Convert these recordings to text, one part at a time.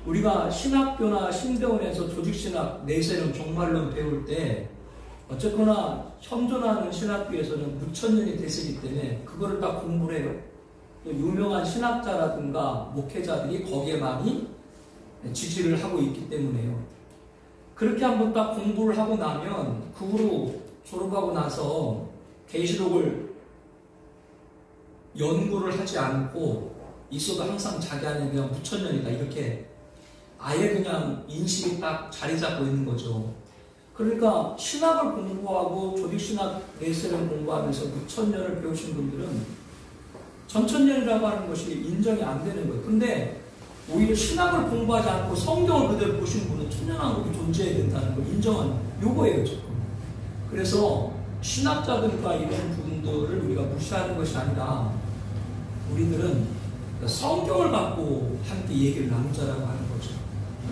우리가 신학교나 신대원에서 조직신학, 내세론, 종말론 배울 때 어쨌거나 현존하는 신학교에서는 무천년이 됐기 때문에 그거를 다 공부를 해요. 또 유명한 신학자라든가 목회자들이 거기에 많이 지지를 하고 있기 때문에요. 그렇게 한번 딱 공부를 하고 나면 그 후로 졸업하고 나서 계시록을 연구를 하지 않고 있어도 항상 자기 안에 그냥 무천년이다 이렇게 아예 그냥 인식이 딱 자리 잡고 있는 거죠. 그러니까 신학을 공부하고 조직신학 내세를 공부하면서 무천년을 배우신 분들은 전천년이라고 하는 것이 인정이 안 되는 거예요. 근데 오히려 신학을 공부하지 않고 성경을 그대로 보신 분은 천년왕국이 존재해야 된다는 걸 인정하는 요거예요, 조금. 그래서 신학자들과 이런 부분들을 우리가 무시하는 것이 아니라 우리들은 성경을 갖고 함께 얘기를 나누자라고 하는 거죠.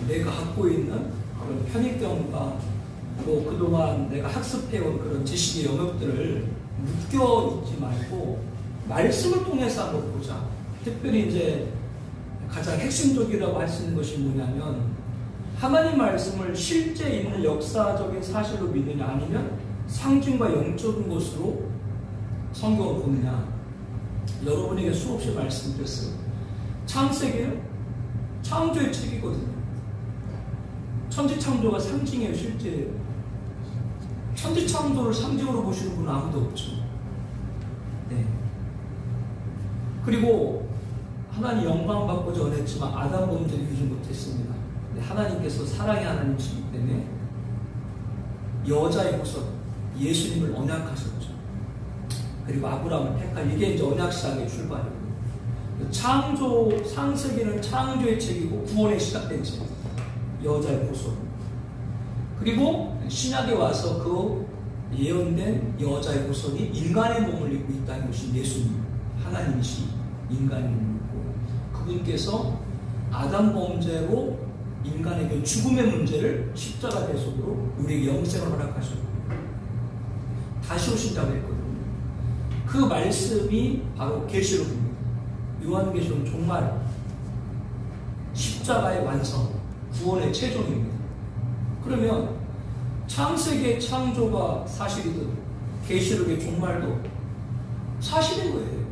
내가 갖고 있는 그런 편익점과 또 그동안 내가 학습해온 그런 지식의 영역들을 묶여 있지 말고 말씀을 통해서 한번 보자. 특별히 이제 가장 핵심적이라고 할 수 있는 것이 뭐냐면 하나님 말씀을 실제 있는 역사적인 사실로 믿느냐 아니면 상징과 영적인 것으로 성경을 보느냐. 여러분에게 수없이 말씀드렸어요. 창세기는 창조의 책이거든요. 천지창조가 상징이에요, 실제예요. 천지창조를 상징으로 보시는 분은 아무도 없죠. 네. 그리고 하나님 영광 받고 전했지만 아담 범죄를 유지 못했습니다. 하나님께서 사랑의 하나님이시기 때문에 여자의 후손 예수님을 언약하셨죠. 그리고 아브라함을 택한 이게 이제 언약 시작의 출발이에요. 창조 창세기는 창조의 책이고 구원의 시작된 책. 여자의 후손. 그리고 신약에 와서 그 예언된 여자의 후손이 인간의 몸을 입고 있다는 것이 예수님, 하나님이시 인간의 몸을 입고 그분께서 아담 범죄로 인간에게 죽음의 문제를 십자가 대속으로 우리에게 영생을 허락하셨고 다시 오신다고 했거든요. 그 말씀이 바로 계시록입니다. 요한계시록은 정말 십자가의 완성, 구원의 최종입니다. 그러면 창세기의 창조가 사실이든 계시록의 종말도 사실인 거예요.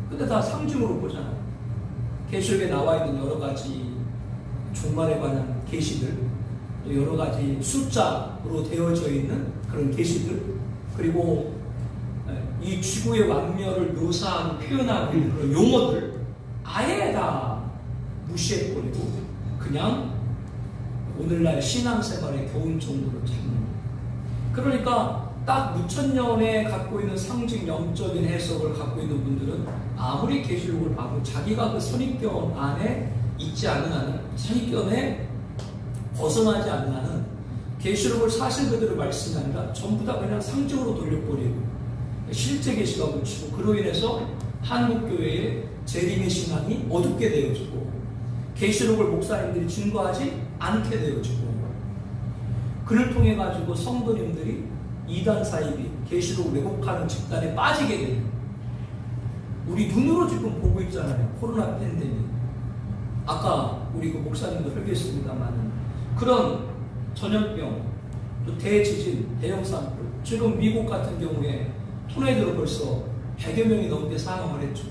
근데 다 상징으로 보잖아요. 계시록에 나와 있는 여러 가지 종말에 관한 계시들, 또 여러 가지 숫자로 되어져 있는 그런 계시들, 그리고 이 지구의 완멸을 묘사하고 표현하고 있는 그런 용어들 아예 다 무시해버리고 그냥 오늘날 신앙생활의 교훈 정도로 찾는. 그러니까 딱 무천년에 갖고 있는 상징 영적인 해석을 갖고 있는 분들은 아무리 계시록을 봐도 자기가 그 선입견 안에 있지 않은 한은, 선입견에 벗어나지 않는 한은 계시록을 사실 그대로 말씀이 아니라 전부 다 그냥 상징으로 돌려버리고 실제 계시가 묻히고 그로 인해서 한국교회의 재림의 신앙이 어둡게 되어지고 계시록을 목사님들이 증거하지 않게 되어지고 그를 통해 가지고 성도님들이 이단 사이비 계시록 왜곡하는 집단에 빠지게 되는, 우리 눈으로 지금 보고 있잖아요. 코로나 팬데믹. 아까 우리 그 목사님도 설교했습니다만 그런 전염병, 또 대지진, 대형 산불, 지금 미국 같은 경우에 토네이도로 벌써 100여 명이 넘게 사망을 했죠.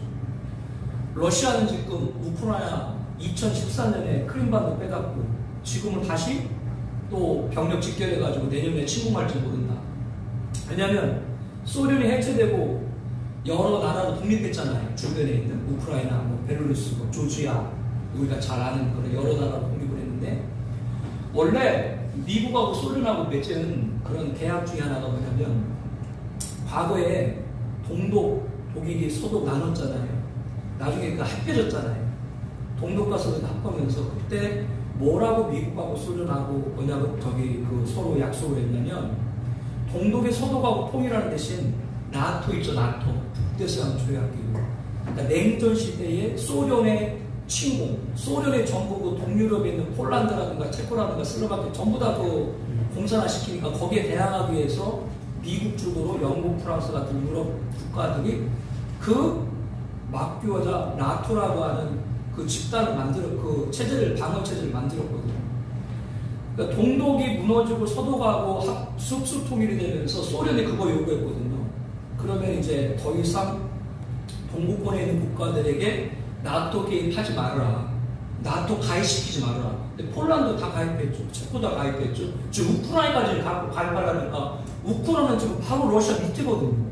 러시아는 지금 우크라이나 2014년에 크림반도 빼갖고 지금은 다시 또 병력 집결해가지고 내년에 침공할지 모른다. 왜냐하면 소련이 해체되고 여러 나라로 독립했잖아요. 주변에 있는 우크라이나, 뭐 벨루루스, 뭐 조지아, 우리가 잘 아는 그런 여러 나라로 독립을 했는데 원래 미국하고 소련하고 맺은 그런 계약 중에 하나가 뭐냐면 과거에 동독, 독일이 서독 나눴잖아요. 나중에 그 합해졌잖아요. 동독과 서독이 합하면서 그때 뭐라고 미국하고 소련하고 뭐냐고 그 서로 약속을 했냐면 동독의 서독하고 통일하는 대신 나토 있죠, 나토. 북대서양 조약기구. 그러니까 냉전 시대에 소련의 침공, 소련의 전부 그 동유럽에 있는 폴란드라든가 체코라든가 슬로바키아 전부 다 그 공산화시키니까 거기에 대항하기 위해서 미국 주도로 영국, 프랑스 같은 유럽 국가들이 그 막교자 나토라고 하는 그 집단을 그 체제를, 방어 체제를 만들었거든요. 그러니까 동독이 무너지고 서독하고 습수 통일이 되면서 소련이 그거 요구했거든요. 그러면 이제 더 이상 동구권에 있는 국가들에게 나토 개입하지 말아라. 나토 가입시키지 말아라. 근데 폴란드 다 가입했죠. 체코 다 가입했죠. 지금 우크라이나까지 가입하려니까 우크라이나는 지금 바로 러시아 밑이거든요.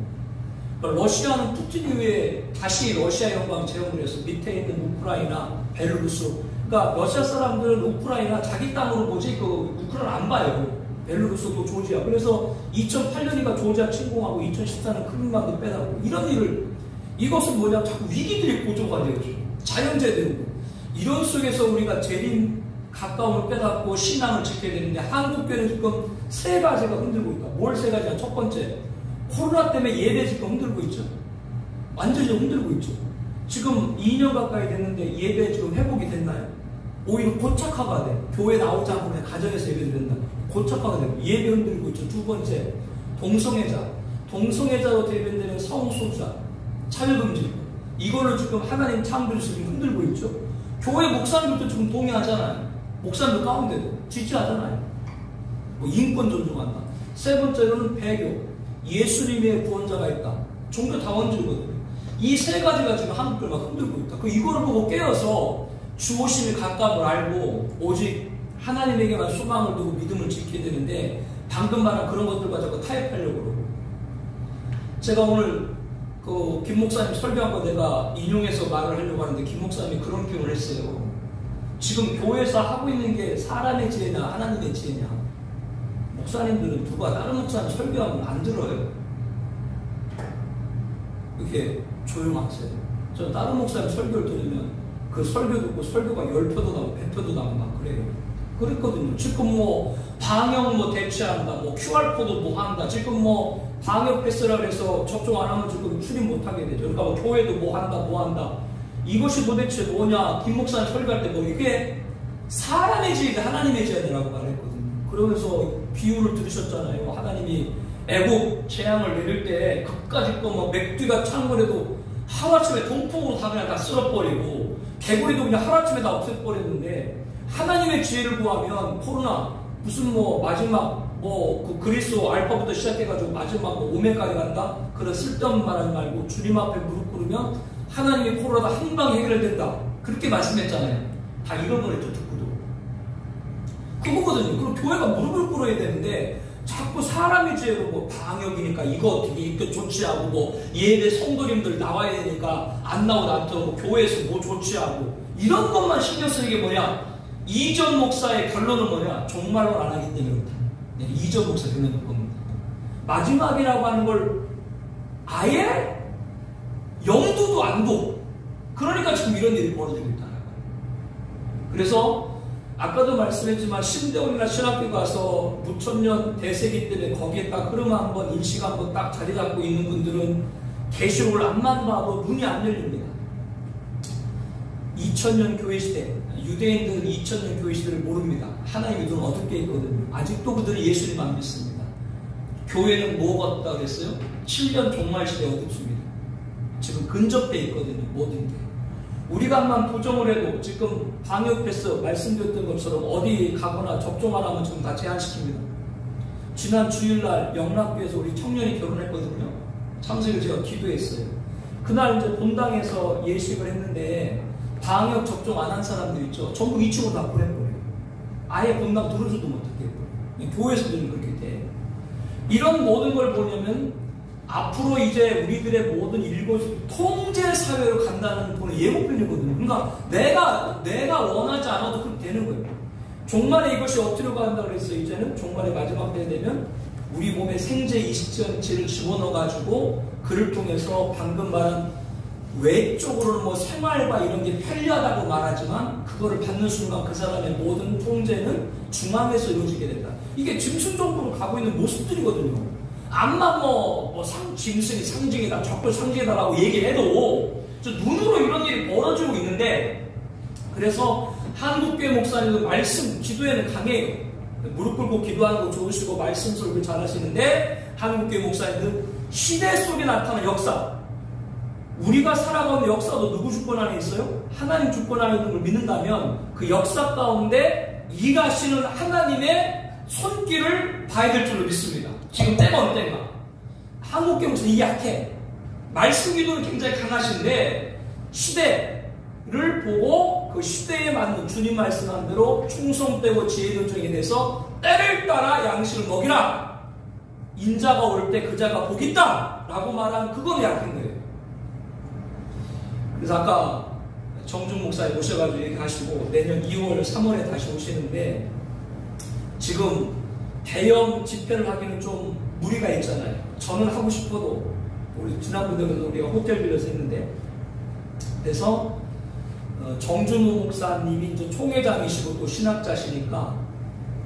그러니까 러시아는 푸틴 이후에 다시 러시아 영광 제공을 해서 밑에 있는 우크라이나, 벨루루스. 그러니까 러시아 사람들은 우크라이나 자기 땅으로 보지 그 우크라이나 안 봐요. 벨루루스도 조지아. 그래서 2008년인가 조지아 침공하고 2014년 크림반도 빼다고 이런 일을, 이것은 뭐냐, 자꾸 위기들이 고조가 되어져. 자연재해되고 이런 속에서 우리가 재림 가까움을 빼닫고 신앙을 지켜야 되는데 한국교회는 지금 세 가지가 흔들고 있다. 뭘 세 가지냐? 첫 번째, 코로나 때문에 예배 지금 흔들고 있죠. 완전히 흔들고 있죠. 지금 2년 가까이 됐는데 예배 지금 회복이 됐나요? 오히려 고착화가 돼. 교회 나오지 않고 그냥 가정에서 예배 드린다. 고착화가 되고 예배 흔들고 있죠. 두 번째, 동성애자. 동성애자로 대변되는 성소수자, 차별금지. 이거를 지금 하나님 창조에서 지금 흔들고 있죠. 교회 목사님들도 지금 동의하잖아요. 목사님들 가운데도 지지하잖아요. 뭐 인권 존중한다. 세 번째로는 배교. 예수님의 구원자가 있다. 종교 다원주의거든요. 이 세 가지가 지금 한국을 막 흔들고 있다. 이거를 보고 깨어서 주오심이 가까움을 알고 오직 하나님에게만 소망을 두고 믿음을 지켜야 되는데 방금 말한 그런 것들과 자꾸 타협하려고 그러고. 제가 오늘 김 목사님 설교한 거 내가 인용해서 말을 하려고 하는데 김 목사님이 그런 표현을 했어요. 지금 교회에서 하고 있는 게 사람의 지혜냐 하나님의 지혜냐. 목사님들은 누가 다른 목사님 설교하면 안 들어요. 이렇게 조용하세요. 저 다른 목사님 설교를 들으면 그 설교 듣고 설교가 10표도 나오고 100표도 나오고 막 그래요. 그랬거든요. 지금 뭐 방역 뭐 대체한다, 뭐 QR코드 뭐 한다, 지금 뭐 방역 패스라 그래서 접종 안 하면 지금 출입 못 하게 되죠. 그러니까 뭐 교회도 뭐 한다. 이것이 도대체 뭐냐? 김 목사님 설교할 때 뭐 이게 사람의 지혜가 하나님의 지혜라고 말했거든요. 그러면서 비유를 들으셨잖아요. 하나님이 애국 재앙을 내릴 때 그까짓 거 뭐 맥귀가 창궐해도 하루아침에 동풍으로 다 그냥 다 쓸어버리고 개구리도 그냥 하루아침에 다 없애버렸는데 하나님의 지혜를 구하면 코로나 무슨 뭐 마지막 그 그리스도 알파부터 시작해가지고 마지막 뭐 오메까지 간다? 그런 쓸데없는 말 하지 말고 주님 앞에 무릎 꿇으면 하나님의 코로나가 한 방 해결된다. 그렇게 말씀했잖아요. 다 잃어버렸죠, 듣고도. 그거거든요. 그럼 교회가 무릎을 꿇어야 되는데 자꾸 사람의 지혜로 뭐 방역이니까 이거 조치하고 뭐 예배 성도님들 나와야 되니까 안 나오고 나한테 교회에서 뭐 조치하고 이런 것만 신경 쓰는 게 뭐냐? 이전 목사의 결론은 뭐냐? 종말론 안 하기 때문에 그렇다. 네, 이전 목사 결론일 겁니다. 마지막이라고 하는 걸 아예 영도도 안 둬. 그러니까 지금 이런 일이 벌어지고 있다는 거예요. 그래서 아까도 말씀했지만 신대원이나 신학교 가서 무천년 대세기 때문에 거기에 딱 흐름 한번 인식 한번 딱 자리 잡고 있는 분들은 계시록을 앞만 봐도 눈이 안 열립니다. 2000년 교회 시대, 유대인들은 2000년 교회 시대를 모릅니다. 하나님의 눈은 어둡게 있거든요. 아직도 그들은 예수님 안 믿습니다. 교회는 뭐가 없다 그랬어요? 7년 종말 시대 어둡습니다. 지금 근접해 있거든요. 모든 게. 우리가 한번 부정을 해도 지금 방역 패스 말씀드렸던 것처럼 어디 가거나 접종 안 하면 지금 다 제한시킵니다. 지난 주일날 영락교에서 우리 청년이 결혼했거든요. 참석을 제가 기도했어요. 그날 이제 본당에서 예식을 했는데 방역 접종 안 한 사람들 있죠. 전부 2층으로 다 보내버려요. 아예 본당 들어주도 못하게 해버려요. 교회에서도 그렇게 돼. 이런 모든 걸 보려면 앞으로 이제 우리들의 모든 일곱이 통제 사회로 간다는 그런 예고편이거든요. 그러니까 내가 원하지 않아도 그렇게 되는 거예요. 종말에 이것이 어떻게 간다고 그랬어요. 이제는 종말의 마지막 때 되면 우리 몸에 생체 이식전체를 집어넣어가지고 그를 통해서 방금 말한 외적으로는 뭐 생활과 이런 게 편리하다고 말하지만 그거를 받는 순간 그 사람의 모든 통제는 중앙에서 이루어지게 된다. 이게 짐승적으로 가고 있는 모습들이거든요. 암만 짐승이 상징이다, 적도 상징이다라고 얘기해도 눈으로 이런 일이 벌어지고 있는데 그래서 한국교회 목사님도 말씀, 기도에는 강해요. 무릎 꿇고 기도하는 거 좋으시고 말씀 설교 잘하시는데 한국교회 목사님들 시대 속에 나타난 역사 우리가 살아가는 역사도 누구 주권 안에 있어요? 하나님 주권 안에 있는 걸 믿는다면 그 역사 가운데 일하시는 하나님의 손길을 봐야 될 줄로 믿습니다. 지금 때가 어느 때인가? 한국교회에서 이 약해. 말씀 기도는 굉장히 강하신데 시대를 보고 그 시대에 맞는 주님 말씀한 대로 충성되고 지혜로정에 대해서 때를 따라 양식을 먹이라. 인자가 올 때 그자가 복이 있다 라고 말한 그건 약한 거예요. 그래서 아까 정준 목사님 오셔가지고 얘기하시고 내년 2월, 3월에 다시 오시는데 지금 대형 집회를 하기는 좀 무리가 있잖아요. 저는 하고 싶어도 우리 지난번에도 우리가 호텔 빌려서 했는데 그래서 정준모 목사님이 이제 총회장이시고 또 신학자시니까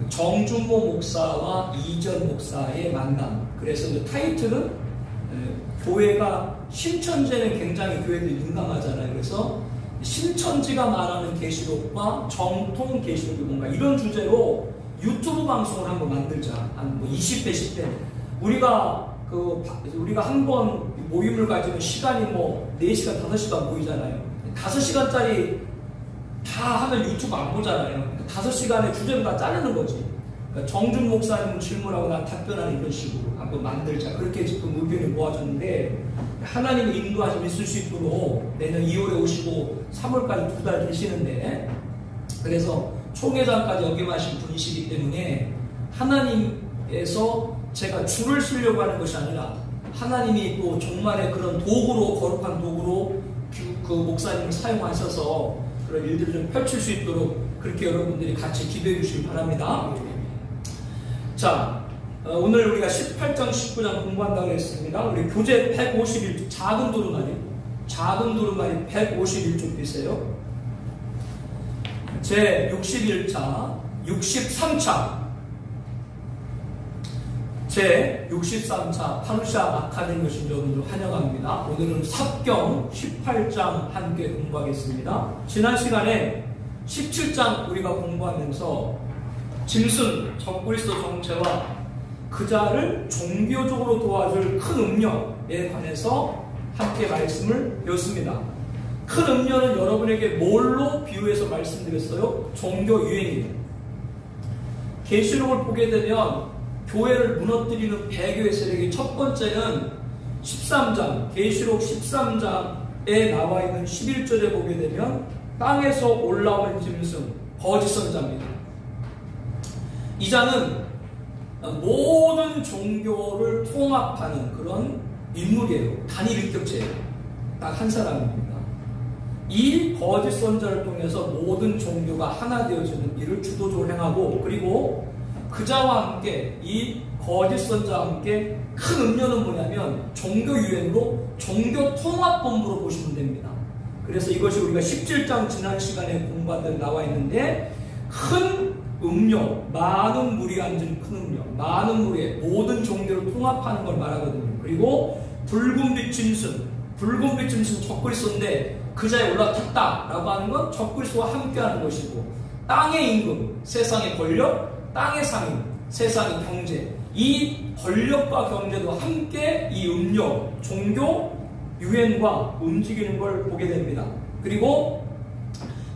정준모 목사와 이전 목사의 만남. 그래서 이제 타이틀은 교회가 신천지에는 굉장히 교회들이 민감하잖아요. 그래서 신천지가 말하는 계시록과 정통 계시록이 뭔가 이런 주제로 유튜브 방송을 한번 만들자. 한 뭐 20대, 10대. 우리가 한 번 모임을 가지면 시간이 뭐 4시간, 5시간 모이잖아요. 5시간짜리 다 하면 유튜브 안 보잖아요. 5시간의 주제로 다 자르는 거지. 그러니까 정준 목사님 질문하고 난 답변하는 이런 식으로 한번 만들자. 그렇게 지금 의견이 모아졌는데 하나님의 인도하심 있을 수 있도록 내년 2월에 오시고 3월까지 2달 계시는데 그래서 총회장까지 역임하신 분이시기 때문에 하나님에서 제가 줄을 쓰려고 하는 것이 아니라 하나님이 또 종말의 그런 도구로 거룩한 도구로 그 목사님을 사용하셔서 그런 일들을 좀 펼칠 수 있도록 그렇게 여러분들이 같이 기도해 주시기 바랍니다. 자, 오늘 우리가 18장, 19장 공부한다고 했습니다. 우리 교재 151쪽, 작은 두루마리 151쪽 비세요. 제 61차, 63차, 제 63차 파루샤 아카데미 오신 여러분들 환영합니다. 오늘은 삽경 18장 함께 공부하겠습니다. 지난 시간에 17장 우리가 공부하면서 짐승, 적그리스도 정체와 그자를 종교적으로 도와줄 큰 음료에 관해서 함께 말씀을 배웠습니다. 큰 음료는 여러분에게 뭘로 비유해서 말씀드렸어요? 종교 유행이에요. 계시록을 보게 되면 교회를 무너뜨리는 배교의 세력이 첫 번째는 13장, 계시록 13장에 나와 있는 11절에 보게 되면 땅에서 올라오는 짐승, 거짓 선자입니다. 이 장은 모든 종교를 통합하는 그런 인물이에요. 단일 인격체예요. 딱 한 사람입니다. 이 거짓 선자를 통해서 모든 종교가 하나 되어지는 일을 주도적으로 행하고 그리고 그자와 함께 이 거짓 선자와 함께 큰 음료는 뭐냐면 종교 유행으로 종교 통합본부로 보시면 됩니다. 그래서 이것이 우리가 17장 지난 시간에 공부한 대로 나와 있는데 큰 음료, 많은 물이 앉은 큰 음료, 많은 물에 모든 종교를 통합하는 걸 말하거든요. 그리고 붉은 빛 짐승, 붉은 빛 짐승 적그리스도인데 그자에 올라탔다 라고 하는 건 적그리스도와 함께하는 것이고 땅의 임금, 세상의 권력, 땅의 상인, 세상의 경제, 이 권력과 경제도 함께 이 음료, 종교 유행과 움직이는 걸 보게 됩니다. 그리고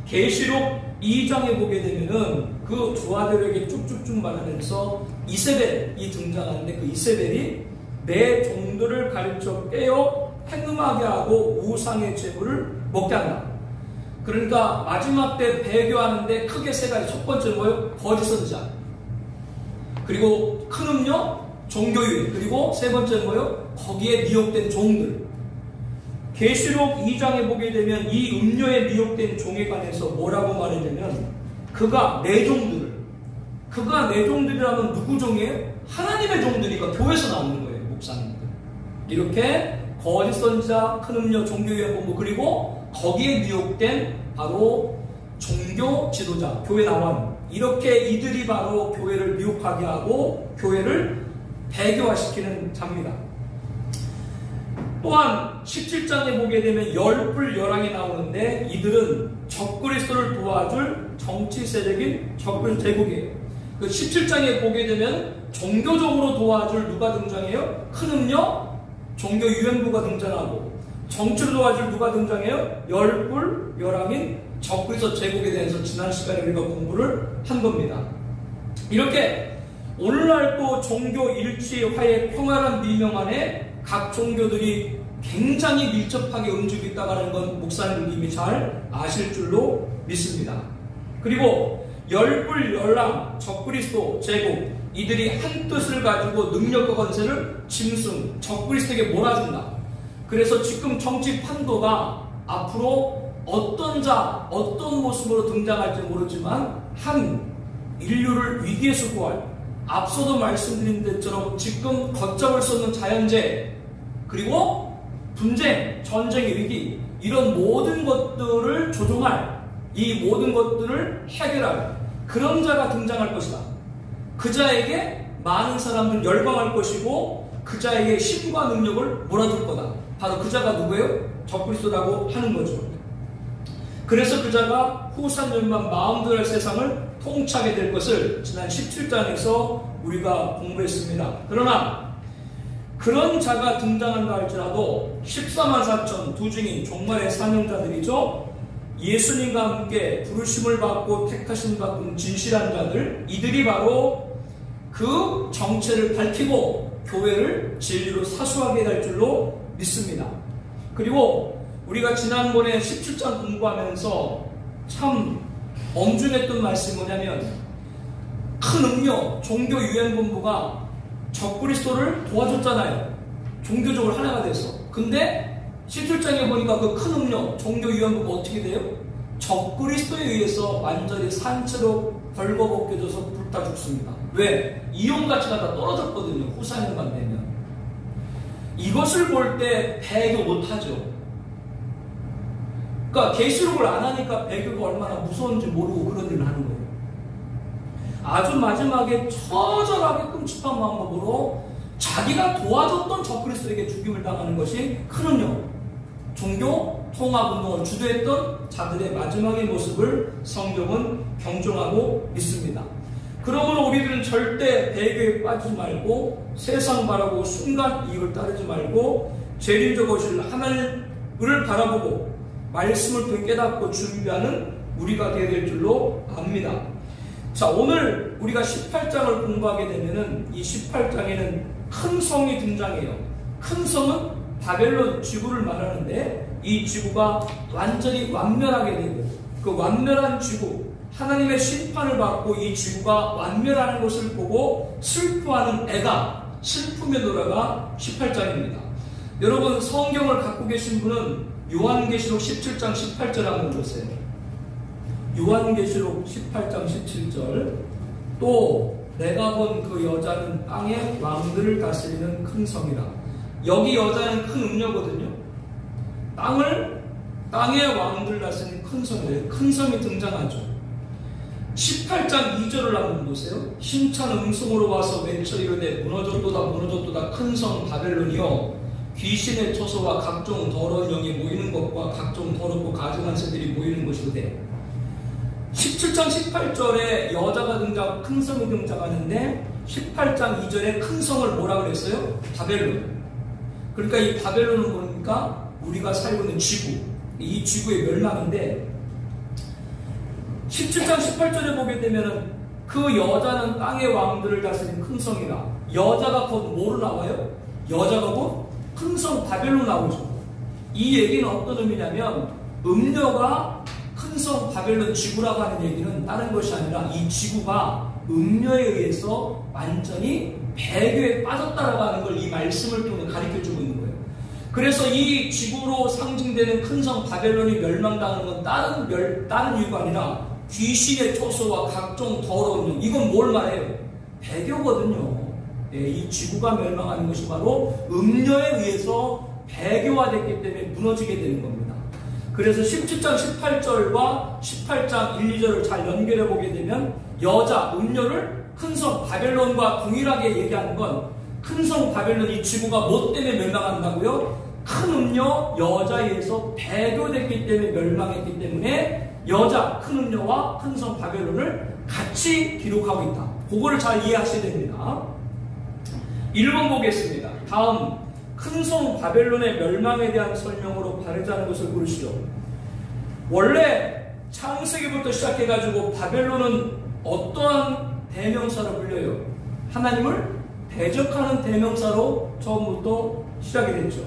계시록 2장에 보게 되면은 그 두 아들에게 쭉쭉쭉 말하면서 이세벨이 등장하는데 그 이세벨이 내 종들을 가르쳐 깨어 행음하게 하고 우상의 제물을 먹게 한다. 그러니까 마지막 때 배교하는데 크게 세 가지. 첫 번째 뭐예요? 거짓 선자. 그리고 큰 음료, 종교유행. 그리고 세 번째 뭐예요? 거기에 미혹된 종들. 계시록 2장에 보게 되면 이 음료에 미혹된 종에 관해서 뭐라고 말하냐면 그가 내 종들이라면 누구 종이에요? 하나님의 종들이니까 교회에서 나오는 거예요. 목사님들. 이렇게 거짓 선자, 큰 음료, 종교유행 본부 그리고 거기에 미혹된 바로 종교 지도자, 교회 나원 이렇게 이들이 바로 교회를 미혹하게 하고 교회를 배교화시키는 자입니다. 또한 17장에 보게 되면 열불 열왕이 나오는데 이들은 적그리스도를 도와줄 정치 세력인 적그리스도 제국이에요. 그 17장에 보게 되면 종교적으로 도와줄 누가 등장해요? 큰 음료, 종교 유행부가 등장하고 정치를 도와줄 누가 등장해요? 열불, 열왕인 적그리스도 제국에 대해서 지난 시간에 우리가 공부를 한 겁니다. 이렇게 오늘날 또 종교 일치, 화해, 평화란 미명 안에 각 종교들이 굉장히 밀접하게 움직이고 있다는 건 목사님들 이미 잘 아실 줄로 믿습니다. 그리고 열불, 열왕, 적그리스도 제국, 이들이 한 뜻을 가지고 능력과 권세를 짐승, 적그리스도에게 몰아준다. 그래서 지금 정치 판도가 앞으로 어떤 자, 어떤 모습으로 등장할지 모르지만 한 인류를 위기에서 구할, 앞서도 말씀드린 것처럼 지금 걷잡을 수 없는 자연재해, 그리고 분쟁, 전쟁의 위기, 이런 모든 것들을 조종할, 이 모든 것들을 해결할 그런 자가 등장할 것이다. 그 자에게 많은 사람들 열광할 것이고 그 자에게 힘과 능력을 몰아줄 거다. 바로 그 자가 누구예요? 적그리스도라고 하는 거죠. 그래서 그 자가 후산전만 마음대로 세상을 통치하게 될 것을 지난 17장에서 우리가 공부했습니다. 그러나 그런 자가 등장한다 할지라도 14만 4천 두 증인 종말의 사명자들이죠. 예수님과 함께 부르심을 받고 택하심 받은 진실한 자들, 이들이 바로 그 정체를 밝히고 교회를 진리로 사수하게 될 줄로 믿습니다. 그리고 우리가 지난번에 17장 공부하면서 참 엄중했던 말씀이 뭐냐면, 큰 음료 종교유엔본부가 적그리스도를 도와줬잖아요. 종교적으로 하나가 돼서. 근데 17장에 보니까 그 큰 음료 종교유엔본부가 어떻게 돼요? 적그리스도에 의해서 완전히 산채로 벌거벗겨져서 불타 죽습니다. 왜? 이용 가치가 다 떨어졌거든요. 후사년간 되면. 이것을 볼 때 배교 못하죠. 그러니까 계시록을 안 하니까 배교가 얼마나 무서운지 모르고 그런 일을 하는 거예요. 아주 마지막에 처절하게 끔찍한 방법으로 자기가 도와줬던 적그리스도에게 죽임을 당하는 것이 큰 음료 종교 통합운동을 주도했던 자들의 마지막의 모습을 성경은 경종하고 있습니다. 그러므로 우리들은 절대 배교에 빠지지 말고 세상 바라고 순간 이익을 따르지 말고 재림적 오실 하나님을 바라보고 말씀을 통해 깨닫고 준비하는 우리가 되어야 될 줄로 압니다. 자, 오늘 우리가 18장을 공부하게 되면은 이 18장에는 큰 성이 등장해요. 큰 성은 바벨론 지구를 말하는데 이 지구가 완전히 완멸하게 되고 그 완멸한 지구, 하나님의 심판을 받고 이 지구가 완멸하는 것을 보고 슬퍼하는 애가 슬픔의 노래가 18장입니다. 여러분 성경을 갖고 계신 분은 요한계시록 17장 18절 한번 보세요. 요한계시록 18장 17절 또 내가 본 그 여자는 땅의 왕들을 다스리는 큰 성이라. 여기 여자는 큰 음녀거든요. 땅의 왕들을 다스리는 큰 성이에요. 큰 성이 등장하죠. 18장 2절을 한번 보세요. 힘찬 음성으로 와서 외쳐 이르되 무너졌도다 무너졌도다 큰 성 바벨론이여 귀신의 처소와 각종 더러운 영이 모이는 것과 각종 더럽고 가증한 새들이 모이는 것이거든. 17장 18절에 여자가 등장, 큰 성이 등장하는데 18장 2절에 큰 성을 뭐라 그랬어요? 바벨론. 그러니까 이 바벨론은 뭡니까? 우리가 살고 있는 지구, 이 지구의 멸망인데 17장 18절에 보게 되면은 그 여자는 땅의 왕들을 다스린 큰 성이라. 여자가 곧 뭐로 나와요? 여자가 곧 큰 성 바벨론 나오죠. 이 얘기는 어떤 의미냐면 음녀가 큰 성 바벨론 지구라고 하는 얘기는 다른 것이 아니라 이 지구가 음녀에 의해서 완전히 배교에 빠졌다라고 하는 걸 이 말씀을 통해 가르쳐주고 있는 거예요. 그래서 이 지구로 상징되는 큰 성 바벨론이 멸망당하는 건 다른 이유가 아니라 귀신의 초소와 각종 더러운 영, 이건 뭘 말해요? 배교거든요. 예, 이 지구가 멸망하는 것이 바로 음녀에 의해서 배교화됐기 때문에 무너지게 되는 겁니다. 그래서 17장 18절과 18장 1, 2절을 잘 연결해 보게 되면 여자, 음녀를 큰 성 바벨론과 동일하게 얘기하는 건 큰 성 바벨론 이 지구가 뭐 때문에 멸망한다고요? 큰 음녀, 여자에 의해서 배교됐기 때문에 멸망했기 때문에 여자, 큰 음녀와 큰 성 바벨론을 같이 기록하고 있다. 그거를 잘 이해하셔야 됩니다. 1번 보겠습니다. 다음 큰 성 바벨론의 멸망에 대한 설명으로 바르지 않은 것을 고르시오. 원래 창세기부터 시작해가지고 바벨론은 어떠한 대명사로 불려요? 하나님을 대적하는 대명사로 처음부터 시작이 됐죠.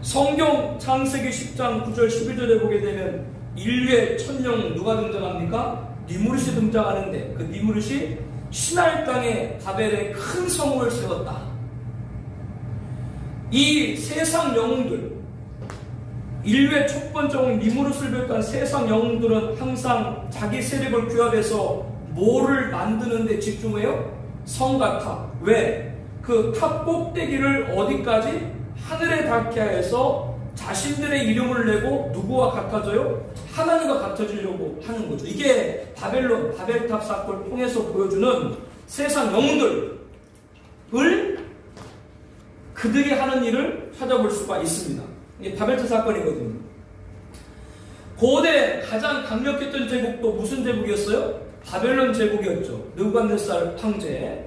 성경 창세기 10장 9절 11절에 보게 되면 인류의 천령 누가 등장합니까? 니무롯이 등장하는데 그 니무롯이 시나이 땅에 바벨에 큰 성을 세웠다. 이 세상 영웅들, 인류의 첫 번째 영웅 니무롯을 비롯한 세상 영웅들은 항상 자기 세력을 규합해서 뭐를 만드는 데 집중해요? 성과 탑. 왜? 그 탑 꼭대기를 어디까지? 하늘에 닿게 해서 자신들의 이름을 내고 누구와 같아져요? 하나님과 같아지려고 하는 거죠. 이게 바벨탑 사건을 통해서 보여주는 세상 영웅들을 그들이 하는 일을 찾아볼 수가 있습니다. 이게 바벨탑 사건이거든요. 고대 가장 강력했던 제국도 무슨 제국이었어요? 바벨론 제국이었죠. 느부갓네살 황제.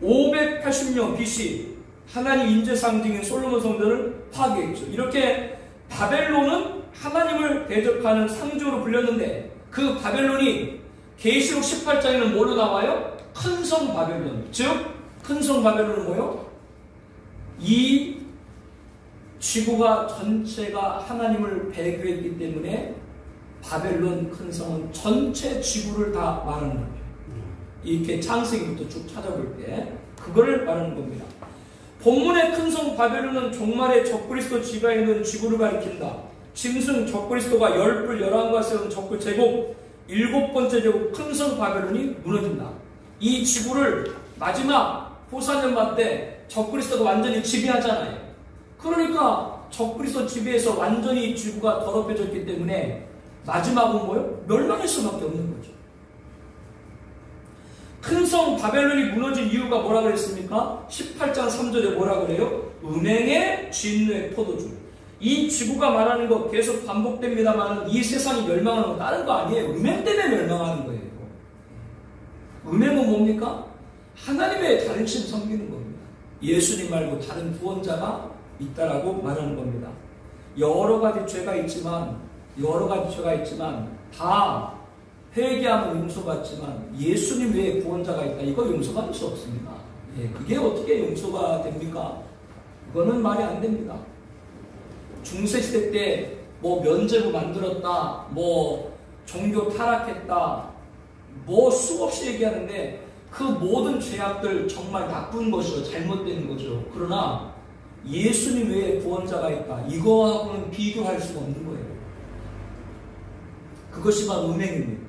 580년 BC 하나님 인재 상징인 솔로몬 성전을 파괴했죠. 이렇게 바벨론은 하나님을 대적하는 상징으로 불렸는데 그 바벨론이 계시록 18장에는 뭘로 나와요? 큰 성 바벨론. 즉 큰 성 바벨론은 뭐예요? 이 지구가 전체가 하나님을 배교했기 때문에 바벨론 큰 성은 전체 지구를 다 말하는 거예요. 이렇게 창세기부터 쭉 찾아볼 때 그거를 말하는 겁니다. 본문의 큰 성 바벨론은 종말의 적그리스도 지배에 있는 지구를 가리킨다. 짐승 적그리스도가 10뿔 11과 세운 적그 제국 7번째 제국 큰 성 바벨론이 무너진다. 이 지구를 마지막 호사년만 때 적그리스도가 완전히 지배하잖아요. 그러니까 적그리스도 지배에서 완전히 지구가 더럽혀졌기 때문에 마지막은 뭐예요? 멸망할 수밖에 없는 거죠. 큰 성 바벨론이 무너진 이유가 뭐라 그랬습니까? 18장 3절에 뭐라 그래요? 음행의 진노의 포도주. 이 지구가 말하는 거 계속 반복됩니다만 이 세상이 멸망하는 건 다른 거 아니에요. 음행 때문에 멸망하는 거예요. 음행은 뭡니까? 하나님의 자존심 섬기는 겁니다. 예수님 말고 다른 구원자가 있다라고 말하는 겁니다. 여러 가지 죄가 있지만 다 회개하면 용서받지만 예수님 외에 구원자가 있다. 이거 용서받을 수 없습니다. 그게 어떻게 용서가 됩니까? 그거는 말이 안 됩니다. 중세시대 때 뭐 면죄부 만들었다, 뭐 종교 타락했다, 뭐 수없이 얘기하는데 그 모든 죄악들 정말 나쁜 것이죠. 잘못된 거죠. 그러나 예수님 외에 구원자가 있다. 이거하고는 비교할 수가 없는 거예요. 그것이 바로 음행입니다.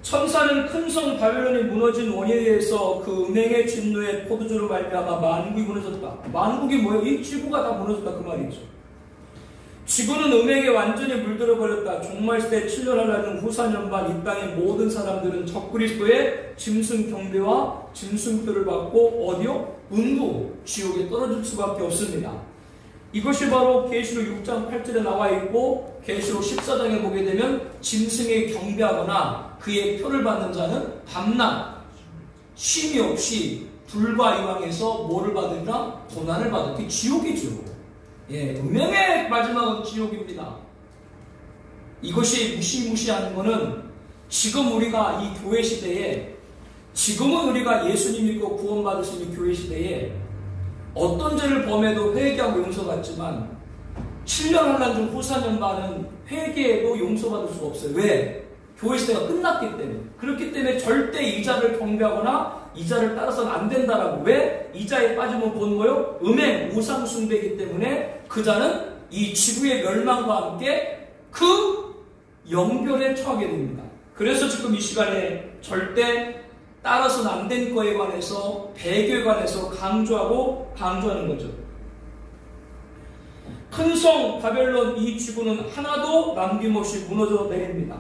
천사는 큰 성 바벨론이 무너진 원인에 의해서 그 음행의 진노의 포도주로 말미암아 만국이 무너졌다. 만국이 뭐예요? 이 지구가 다 무너졌다 그 말이죠. 지구는 음행에 완전히 물들어 버렸다. 종말시대 7년 하나는 후사년반 이 땅의 모든 사람들은 적그리스도의 짐승 경배와 짐승표를 받고 어디요? 음부 지옥에 떨어질 수밖에 없습니다. 이것이 바로 계시록 6장 8절에 나와 있고 계시록 14장에 보게 되면 짐승에 경배하거나 그의 표를 받는 자는 밤낮 쉼이 없이 불과 이왕에서 뭐를 받으리라? 고난을 받을 게 지옥이죠. 음행의 마지막은 지옥입니다. 이것이 무시무시한 거는 지금 우리가 이 교회 시대에 지금은 우리가 예수님 믿고 구원받을 수 있는 교회 시대에 어떤 죄를 범해도 회개하고 용서받지만 7년 환난 중 후사년반은 회개해도 용서받을 수가 없어요. 왜? 교회 시대가 끝났기 때문에. 그렇기 때문에 절대 이자를 경배하거나 이자를 따라서는 안 된다라고. 왜? 이자에 빠지면 본 뭐요? 음행, 우상 숭배이기 때문에 그 자는 이 지구의 멸망과 함께 그 영변에 처하게 됩니다. 그래서 지금 이 시간에 절대 따라서는 안 된 거에 관해서 배교에 관해서 강조하는 거죠. 큰 성 바벨론 이 지구는 하나도 남김없이 무너져 내립니다.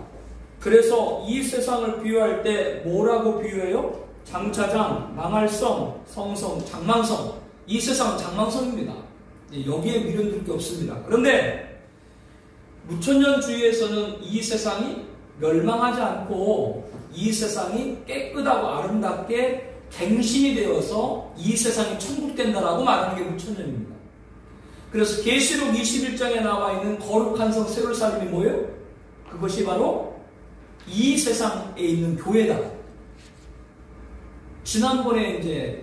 그래서 이 세상을 비유할 때 뭐라고 비유해요? 장차장, 망할성, 성성, 장망성. 이 세상은 장망성입니다. 여기에 미련들 게 없습니다. 그런데 무천년주의에서는 이 세상이 멸망하지 않고 이 세상이 깨끗하고 아름답게 갱신이 되어서 이 세상이 천국 된다라고 말하는 게 무천년입니다. 그래서 계시록 21장에 나와 있는 거룩한 성 예루살렘이 뭐예요? 그것이 바로 이 세상에 있는 교회다. 지난번에 이제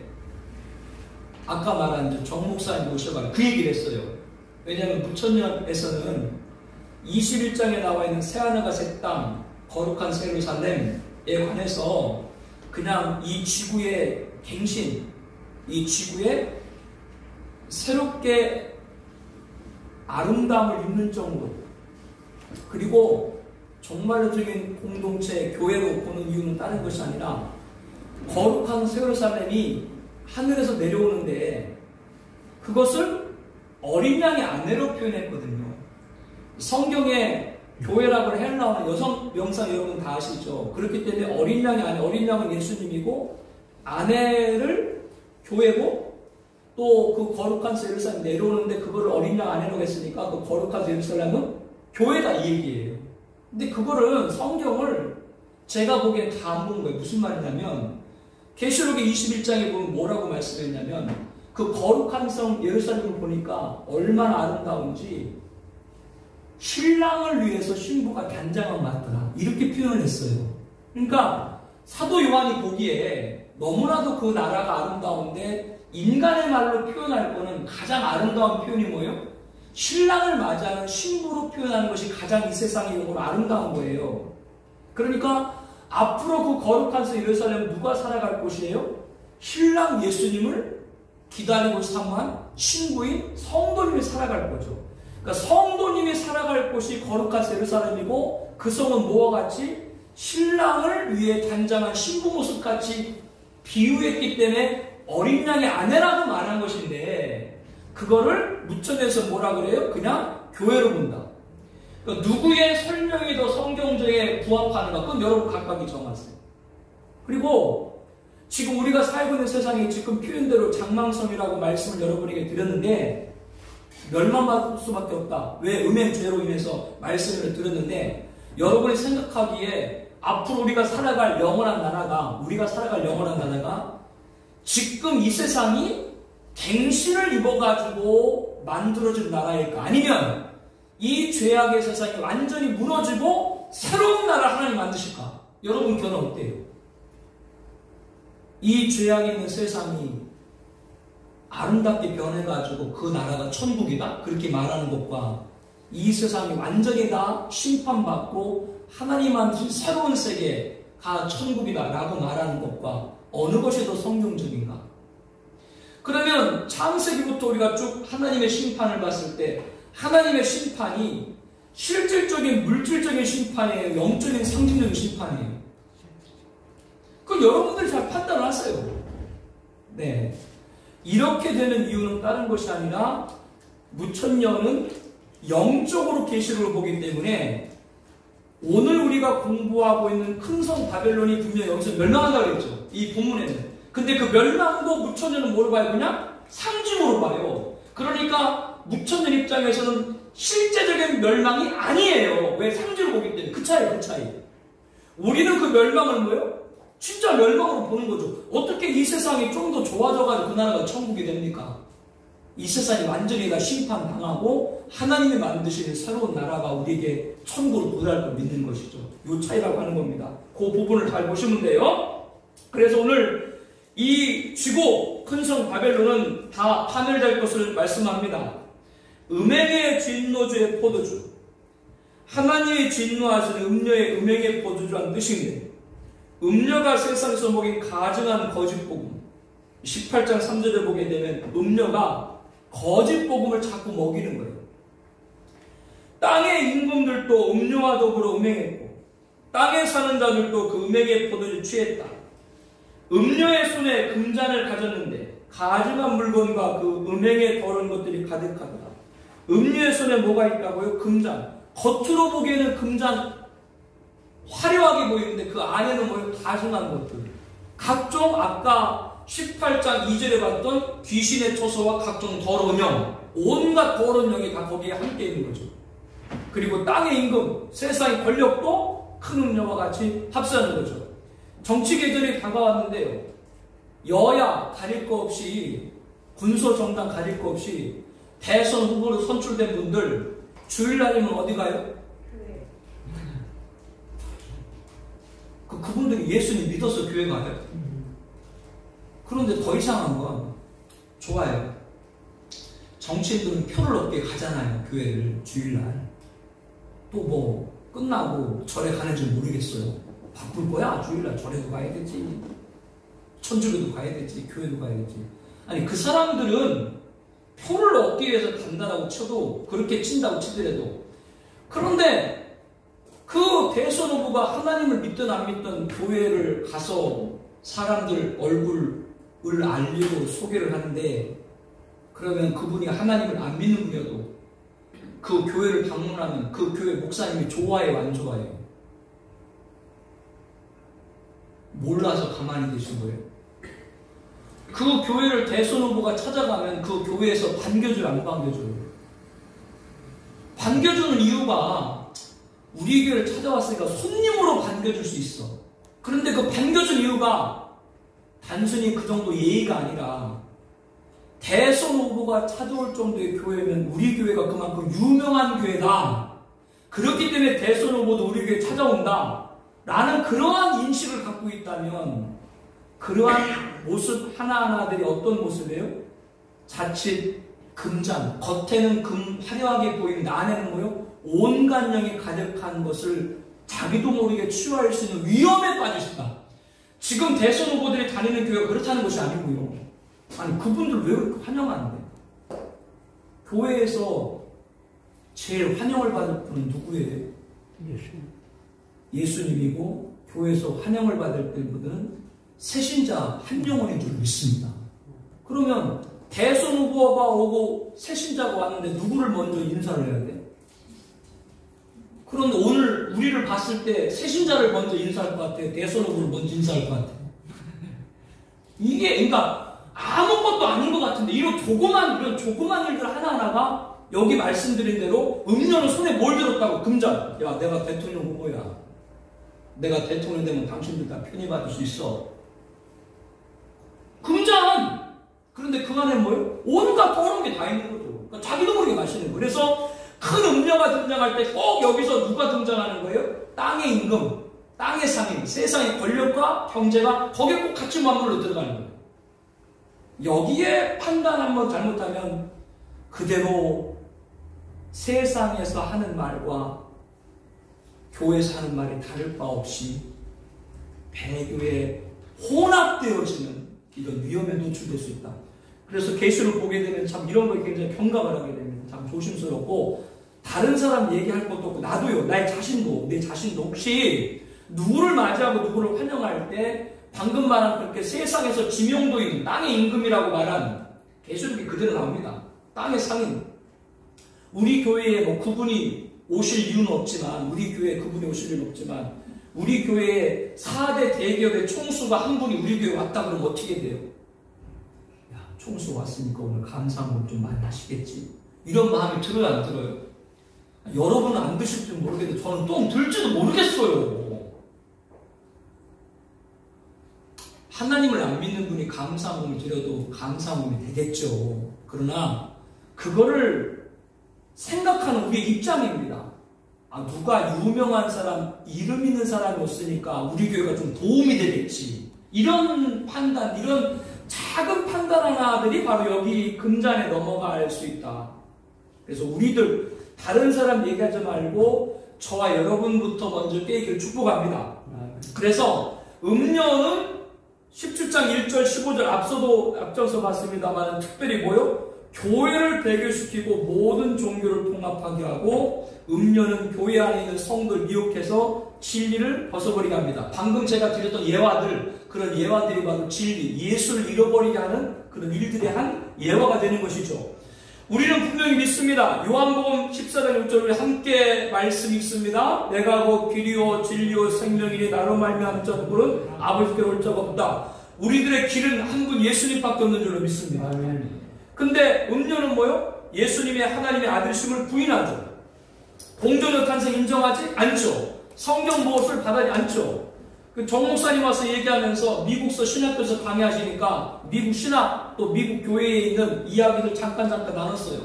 아까 말한 이제 정 목사님 모셔가지고 그 얘기를 했어요. 왜냐하면 부천역에서는 21장에 나와 있는 새하늘과 새 땅, 거룩한 새 예루살렘에 관해서 그냥 이 지구의 갱신, 이 지구에 새롭게 아름다움을 입는 정도, 그리고 정말적인 공동체, 교회로 보는 이유는 다른 것이 아니라 거룩한 새 예루살렘이 하늘에서 내려오는데 그것을 어린 양의 아내로 표현했거든요. 성경에 교회라고 헬라어는 여성 명사 여러분 다 아시죠? 그렇기 때문에 어린 양의 아내, 어린 양은 예수님이고 아내를 교회고 또 그 거룩한 예루살렘 내려오는데 그거를 어린 양 아내라고 했으니까 그 거룩한 예루살렘은 교회다 이 얘기예요. 근데 그거를 성경을 제가 보기엔 다 안 본 거예요. 무슨 말이냐면 계시록의 21장에 보면 뭐라고 말씀했냐면 그 거룩한 성 예루살렘을 보니까 얼마나 아름다운지 신랑을 위해서 신부가 단장을 맡더라 이렇게 표현을 했어요. 그러니까 사도 요한이 보기에 너무나도 그 나라가 아름다운데 인간의 말로 표현할 거는 가장 아름다운 표현이 뭐예요? 신랑을 맞이하는 신부로 표현하는 것이 가장 이 세상의 용어로 아름다운 거예요. 그러니까 앞으로 그 거룩한 성 예루살렘 누가 살아갈 곳이에요? 신랑 예수님을 기다리고 사모한 신부인 성도님이 살아갈 거죠. 그러니까 성도님이 살아갈 곳이 거룩한 성 예루살렘이고 그 성은 뭐와 같이 신랑을 위해 단장한 신부 모습같이 비유했기 때문에 어린 양의 아내라고 말한 것인데 그거를 무천에서 뭐라 그래요? 그냥 교회로 본다. 그러니까 누구의 설명이 더 성경적에 부합하는가? 그건 여러분 각각이 정하세요. 그리고 지금 우리가 살고 있는 세상이 지금 표현대로 장망성이라고 말씀을 여러분에게 드렸는데 멸망받을 수밖에 없다. 왜? 음행죄로 인해서 말씀을 드렸는데 여러분이 생각하기에 앞으로 우리가 살아갈 영원한 나라가 지금 이 세상이 갱신을 입어가지고 만들어진 나라일까? 아니면 이 죄악의 세상이 완전히 무너지고 새로운 나라를 하나님 만드실까? 여러분 견은 어때요? 이 죄악이 있는 세상이 아름답게 변해가지고 그 나라가 천국이다? 그렇게 말하는 것과 이 세상이 완전히 다 심판받고 하나님 만드신 새로운 세계가 천국이다 라고 말하는 것과 어느 것이 더 성경적인가? 그러면 창세기부터 우리가 쭉 하나님의 심판을 봤을 때 하나님의 심판이 실질적인 물질적인 심판이에요? 영적인 상징적인 심판이에요? 그건 여러분들이 잘 판단을 하세요. 네. 이렇게 되는 이유는 다른 것이 아니라 무천년은 영적으로 계시록을 보기 때문에 오늘 우리가 공부하고 있는 큰 성 바벨론이 분명히 여기서 멸망한다고 그랬죠. 이 본문에는. 근데 그 멸망도 무천년은 뭐로 봐요? 그냥 상징으로 봐요. 그러니까 무천년 입장에서는 실제적인 멸망이 아니에요. 왜? 상징으로 보기 때문에. 그 차이. 우리는 그 멸망을 뭐예요? 진짜 멸망으로 보는 거죠. 어떻게 이 세상이 좀 더 좋아져가지고 그 나라가 천국이 됩니까? 이 세상이 완전히 다 심판당하고 하나님이 만드시는 새로운 나라가 우리에게 천국으로 도달할 걸 믿는 것이죠. 이 차이라고 하는 겁니다. 그 부분을 잘 보시면 돼요. 그래서 오늘 이 쥐고 큰 성 바벨론은 다 파멸될 것을 말씀합니다. 음행의 진노주의 포도주, 하나님의 진노하시는 음행의 포도주라는 뜻인데 음녀가 세상에서 먹인 가증한 거짓복음, 18장 3절에 보게 되면 음녀가 거짓복음을 자꾸 먹이는 거예요. 땅의 임금들도 음녀와 더불어 음행했고 땅에 사는 자들도 그 음행의 포도주를 취했다. 음녀의 손에 금잔을 가졌는데 가증한 물건과 그 음행의 더러운 것들이 가득하더라. 음녀의 손에 뭐가 있다고요? 금잔. 겉으로 보기에는 금잔 화려하게 보이는데 그 안에는 뭐예요? 가증한 것들. 각종 아까 18장 2절에 봤던 귀신의 처소와 각종 더러운 영, 온갖 더러운 영이 다 거기에 함께 있는 거죠. 그리고 땅의 임금, 세상의 권력도 큰 음녀와 같이 합세하는 거죠. 정치 계절이 다가왔는데요. 여야 가릴 거 없이, 군소 정당 가릴 거 없이 대선 후보로 선출된 분들 주일날이면 어디 가요? 그분들이 예수님 믿어서 교회 가요. 그런데 더 이상한 건 좋아요. 정치인들은 표를 얻게 가잖아요. 교회를 주일날. 또 뭐 끝나고 절에 가는지 모르겠어요. 바쁠 거야. 주일날 절에도 가야 되지. 천주교도 가야 되지. 교회도 가야 되지. 아니 그 사람들은 표를 얻기 위해서 간다라고 쳐도 그렇게 친다고 치더라도 그런데 그 대선 후보가 하나님을 믿든 안 믿든 교회를 가서 사람들 얼굴을 알리고 소개를 하는데 그러면 그분이 하나님을 안 믿는 분이어도 그 교회를 방문하면 그 교회 목사님이 좋아해요, 안 좋아해요? 몰라서 가만히 계신 거예요. 그 교회를 대선 후보가 찾아가면 그 교회에서 반겨줘요, 안 반겨줘요? 반겨주는 이유가 우리 교회를 찾아왔으니까 손님으로 반겨줄 수 있어. 그런데 그 반겨준 이유가 단순히 그 정도 예의가 아니라 대선 후보가 찾아올 정도의 교회면 우리 교회가 그만큼 유명한 교회다. 그렇기 때문에 대선 후보도 우리 교회에 찾아온다. 라는 그러한 인식을 갖고 있다면 그러한 모습 하나하나들이 어떤 모습이에요? 자칫 금잔, 겉에는 화려하게 보이는데 안에는 뭐요? 온갖 영이 가득한 것을 자기도 모르게 취할 수 있는 위험에 빠지신다. 지금 대선 후보들이 다니는 교회가 그렇다는 것이 아니고요. 아니 그분들 왜 그렇게 환영하는데? 교회에서 제일 환영을 받을 분은 누구예요? 예수님이고 교회에서 환영을 받을 분들은 새신자 한 영혼인 줄 믿습니다. 그러면 대선 후보가 오고 새신자가 왔는데 누구를 먼저 인사를 해야 돼? 그런데 오늘 우리를 봤을 때 새신자를 먼저 인사할 것 같아요? 대선 후보를 먼저 인사할 것 같아요? 이게 그러니까 아무것도 아닌 것 같은데 이런 조그만 일들 하나하나가 여기 말씀드린 대로 음료는 손에 뭘 들었다고? 금잔. 야 내가 대통령 후보야. 내가 대통령 되면 당신들 다 편히 받을 수 있어. 금잔! 그런데 그 안에 뭐예요? 온갖 더러운 게 다 있는 거죠. 그러니까 자기도 모르게 마시는 거예요. 그래서 큰 음료가 등장할 때 꼭 여기서 누가 등장하는 거예요? 땅의 임금, 땅의 상인, 세상의 권력과 경제가 거기에 꼭 같이 맞물러 들어가는 거예요. 여기에 판단 한번 잘못하면 그대로 세상에서 하는 말과 교회에서 하는 말이 다를 바 없이 배교에 혼합되어지는 이런 위험에 노출될 수 있다. 그래서 계시를 보게 되면 참 이런 거에 굉장히 경각을 하게 됩니다. 참 조심스럽고 다른 사람 얘기할 것도 없고 나도요. 내 자신도 혹시 누구를 맞이하고 누구를 환영할 때 방금 말한 그렇게 세상에서 지명도 있는 땅의 임금이라고 말한 계시록이 그대로 나옵니다. 땅의 상인. 우리 교회에 뭐 그분이 오실 이유는 없지만 우리 교회에 그분이 오실 이유는 없지만 우리 교회에 4대 대기업의 총수가 한 분이 우리 교회에 왔다 그러면 어떻게 돼요? 야, 총수 왔으니까 오늘 감사한 좀 많이 하시겠지. 이런 마음이 들어요, 안 들어요? 여러분은 안 드실지 모르겠는데 저는 똥 들지도 모르겠어요. 하나님을 안 믿는 분이 감사함을 드려도 감사함이 되겠죠. 그러나 그거를 생각하는 우리의 입장입니다. 아, 누가 유명한 사람, 이름 있는 사람이 없으니까 우리 교회가 좀 도움이 되겠지. 이런 판단, 이런 작은 판단 하나들이 바로 여기 금잔에 넘어갈 수 있다. 그래서 우리들 다른 사람 얘기하지 말고 저와 여러분부터 먼저 깨기를 축복합니다. 그래서 음료는 17장 1절 15절 앞서서 봤습니다만 특별히 뭐요? 교회를 배교시키고 모든 종교를 통합하게 하고 음료는 교회 안에 있는 성도를 미혹해서 진리를 벗어버리게 합니다. 방금 제가 드렸던 예화들, 그런 예화들이 바로 진리, 예수를 잃어버리게 하는 그런 일들의 한 예화가 되는 것이죠. 우리는 분명히 믿습니다. 요한복음 14장 6절 우리 함께 말씀 읽습니다. 내가 곧 길이요 진리요 생명이니 나로 말미암은 자 누구는 아버지께로 올 자가 없다. 우리들의 길은 한 분 예수님밖에 없는 줄로 믿습니다. 근데 음료는 뭐요? 예수님의 하나님의 아들심을 부인하죠. 공정의 탄생 인정하지 않죠. 성경 보호를 받아지 않죠. 그 정 목사님 와서 얘기하면서 미국서 신학교에서 강의하시니까 미국 신학 또 미국 교회에 있는 이야기를 잠깐 나눴어요.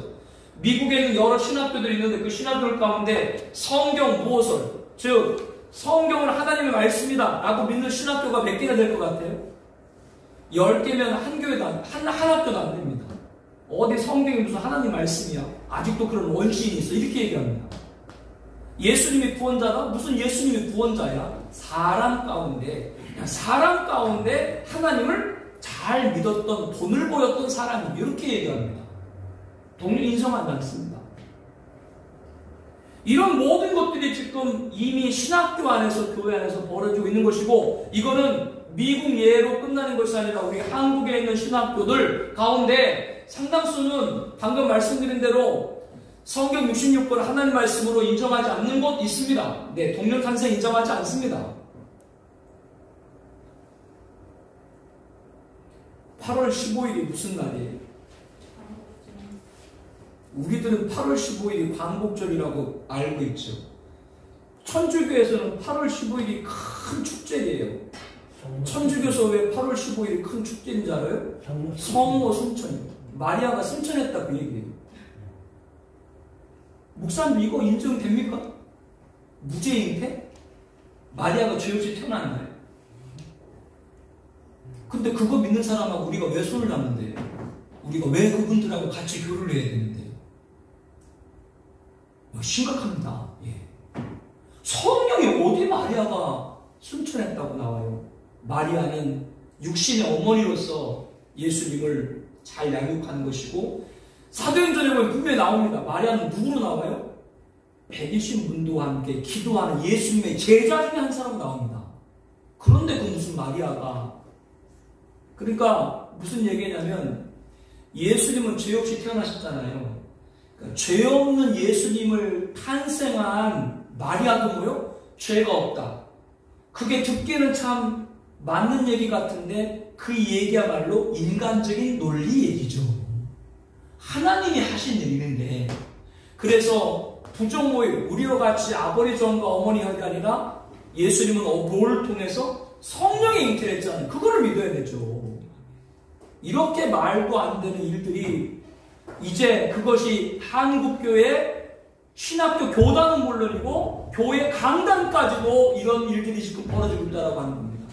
미국에 있는 여러 신학교들이 있는데 그 신학교들 가운데 성경 무엇을, 즉 성경은 하나님의 말씀이다 라고 믿는 신학교가 몇 개가 될 것 같아요? 10개면 한 교회도 한 학교도 안 됩니다. 어디 성경이 무슨 하나님 말씀이야? 아직도 그런 원시인이 있어. 이렇게 얘기합니다. 예수님이 구원자다? 무슨 예수님이 구원자야? 사람 가운데 하나님을 잘 믿었던, 돈을 보였던 사람이 이렇게 얘기합니다. 돈을 인정하지 않습니다. 이런 모든 것들이 지금 이미 신학교 안에서, 교회 안에서 벌어지고 있는 것이고, 이거는 미국 예로 끝나는 것이 아니라 우리 한국에 있는 신학교들 가운데 상당수는 방금 말씀드린 대로 성경 66권 하나님 말씀으로 인정하지 않는 곳 있습니다. 네, 동료 탄생 인정하지 않습니다. 8월 15일이 무슨 날이에요? 우리들은 8월 15일이 광복절이라고 알고 있죠. 천주교에서는 8월 15일이 큰 축제예요. 천주교에서 왜 8월 15일이 큰 축제인 줄 알아요? 성모 승천이요. 마리아가 승천했다 그 얘기예요. 목사님 이거 인정됩니까? 무죄 잉태? 마리아가 죄 없이 태어난 날. 근데 그거 믿는 사람하고 우리가 왜 손을 잡는데? 우리가 왜 그분들하고 같이 교류를 해야 되는데? 심각합니다. 예. 성경에 어디 마리아가 승천했다고 나와요? 마리아는 육신의 어머니로서 예수님을 잘 양육한 것이고, 사도행전에 보면 분명히 나옵니다. 마리아는 누구로 나와요? 120문도와 함께 기도하는 예수님의 제자 중에 한 사람으로 나옵니다. 그런데 그 무슨 마리아가, 그러니까 무슨 얘기냐면 예수님은 죄 없이 태어나셨잖아요. 그러니까 죄 없는 예수님을 탄생한 마리아도 뭐요? 죄가 없다. 그게 듣기는 참 맞는 얘기 같은데 그 얘기야말로 인간적인 논리 얘기죠. 하나님이 하신 일인데, 그래서 부정모임, 우리와 같이 아버지 정과 어머니 혈이 아니라 예수님은 뭘 통해서 성령의 잉태를 했잖아요. 그거를 믿어야 되죠. 이렇게 말도 안 되는 일들이 이제 그것이 한국교회 신학교 교단은 물론이고 교회 강단까지도 이런 일들이 지금 벌어지고 있다고 하는 겁니다.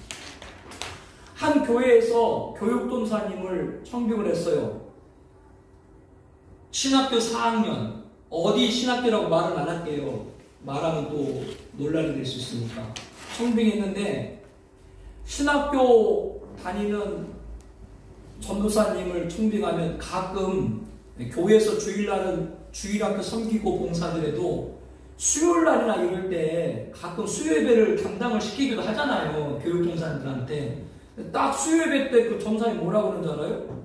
한 교회에서 교육동사님을 청빙을 했어요. 신학교 4학년, 어디 신학교라고 말은 안 할게요. 말하면 또 논란이 될 수 있으니까. 청빙했는데 신학교 다니는 전도사님을 청빙하면 가끔 교회에서 주일날은 주일학교 섬기고 봉사들에도 수요일날이나 이럴 때 가끔 수요예배를 감당을 시키기도 하잖아요. 교육종사님들한테. 딱 수요예배 때 그 전사님 뭐라고 그러는 줄 알아요?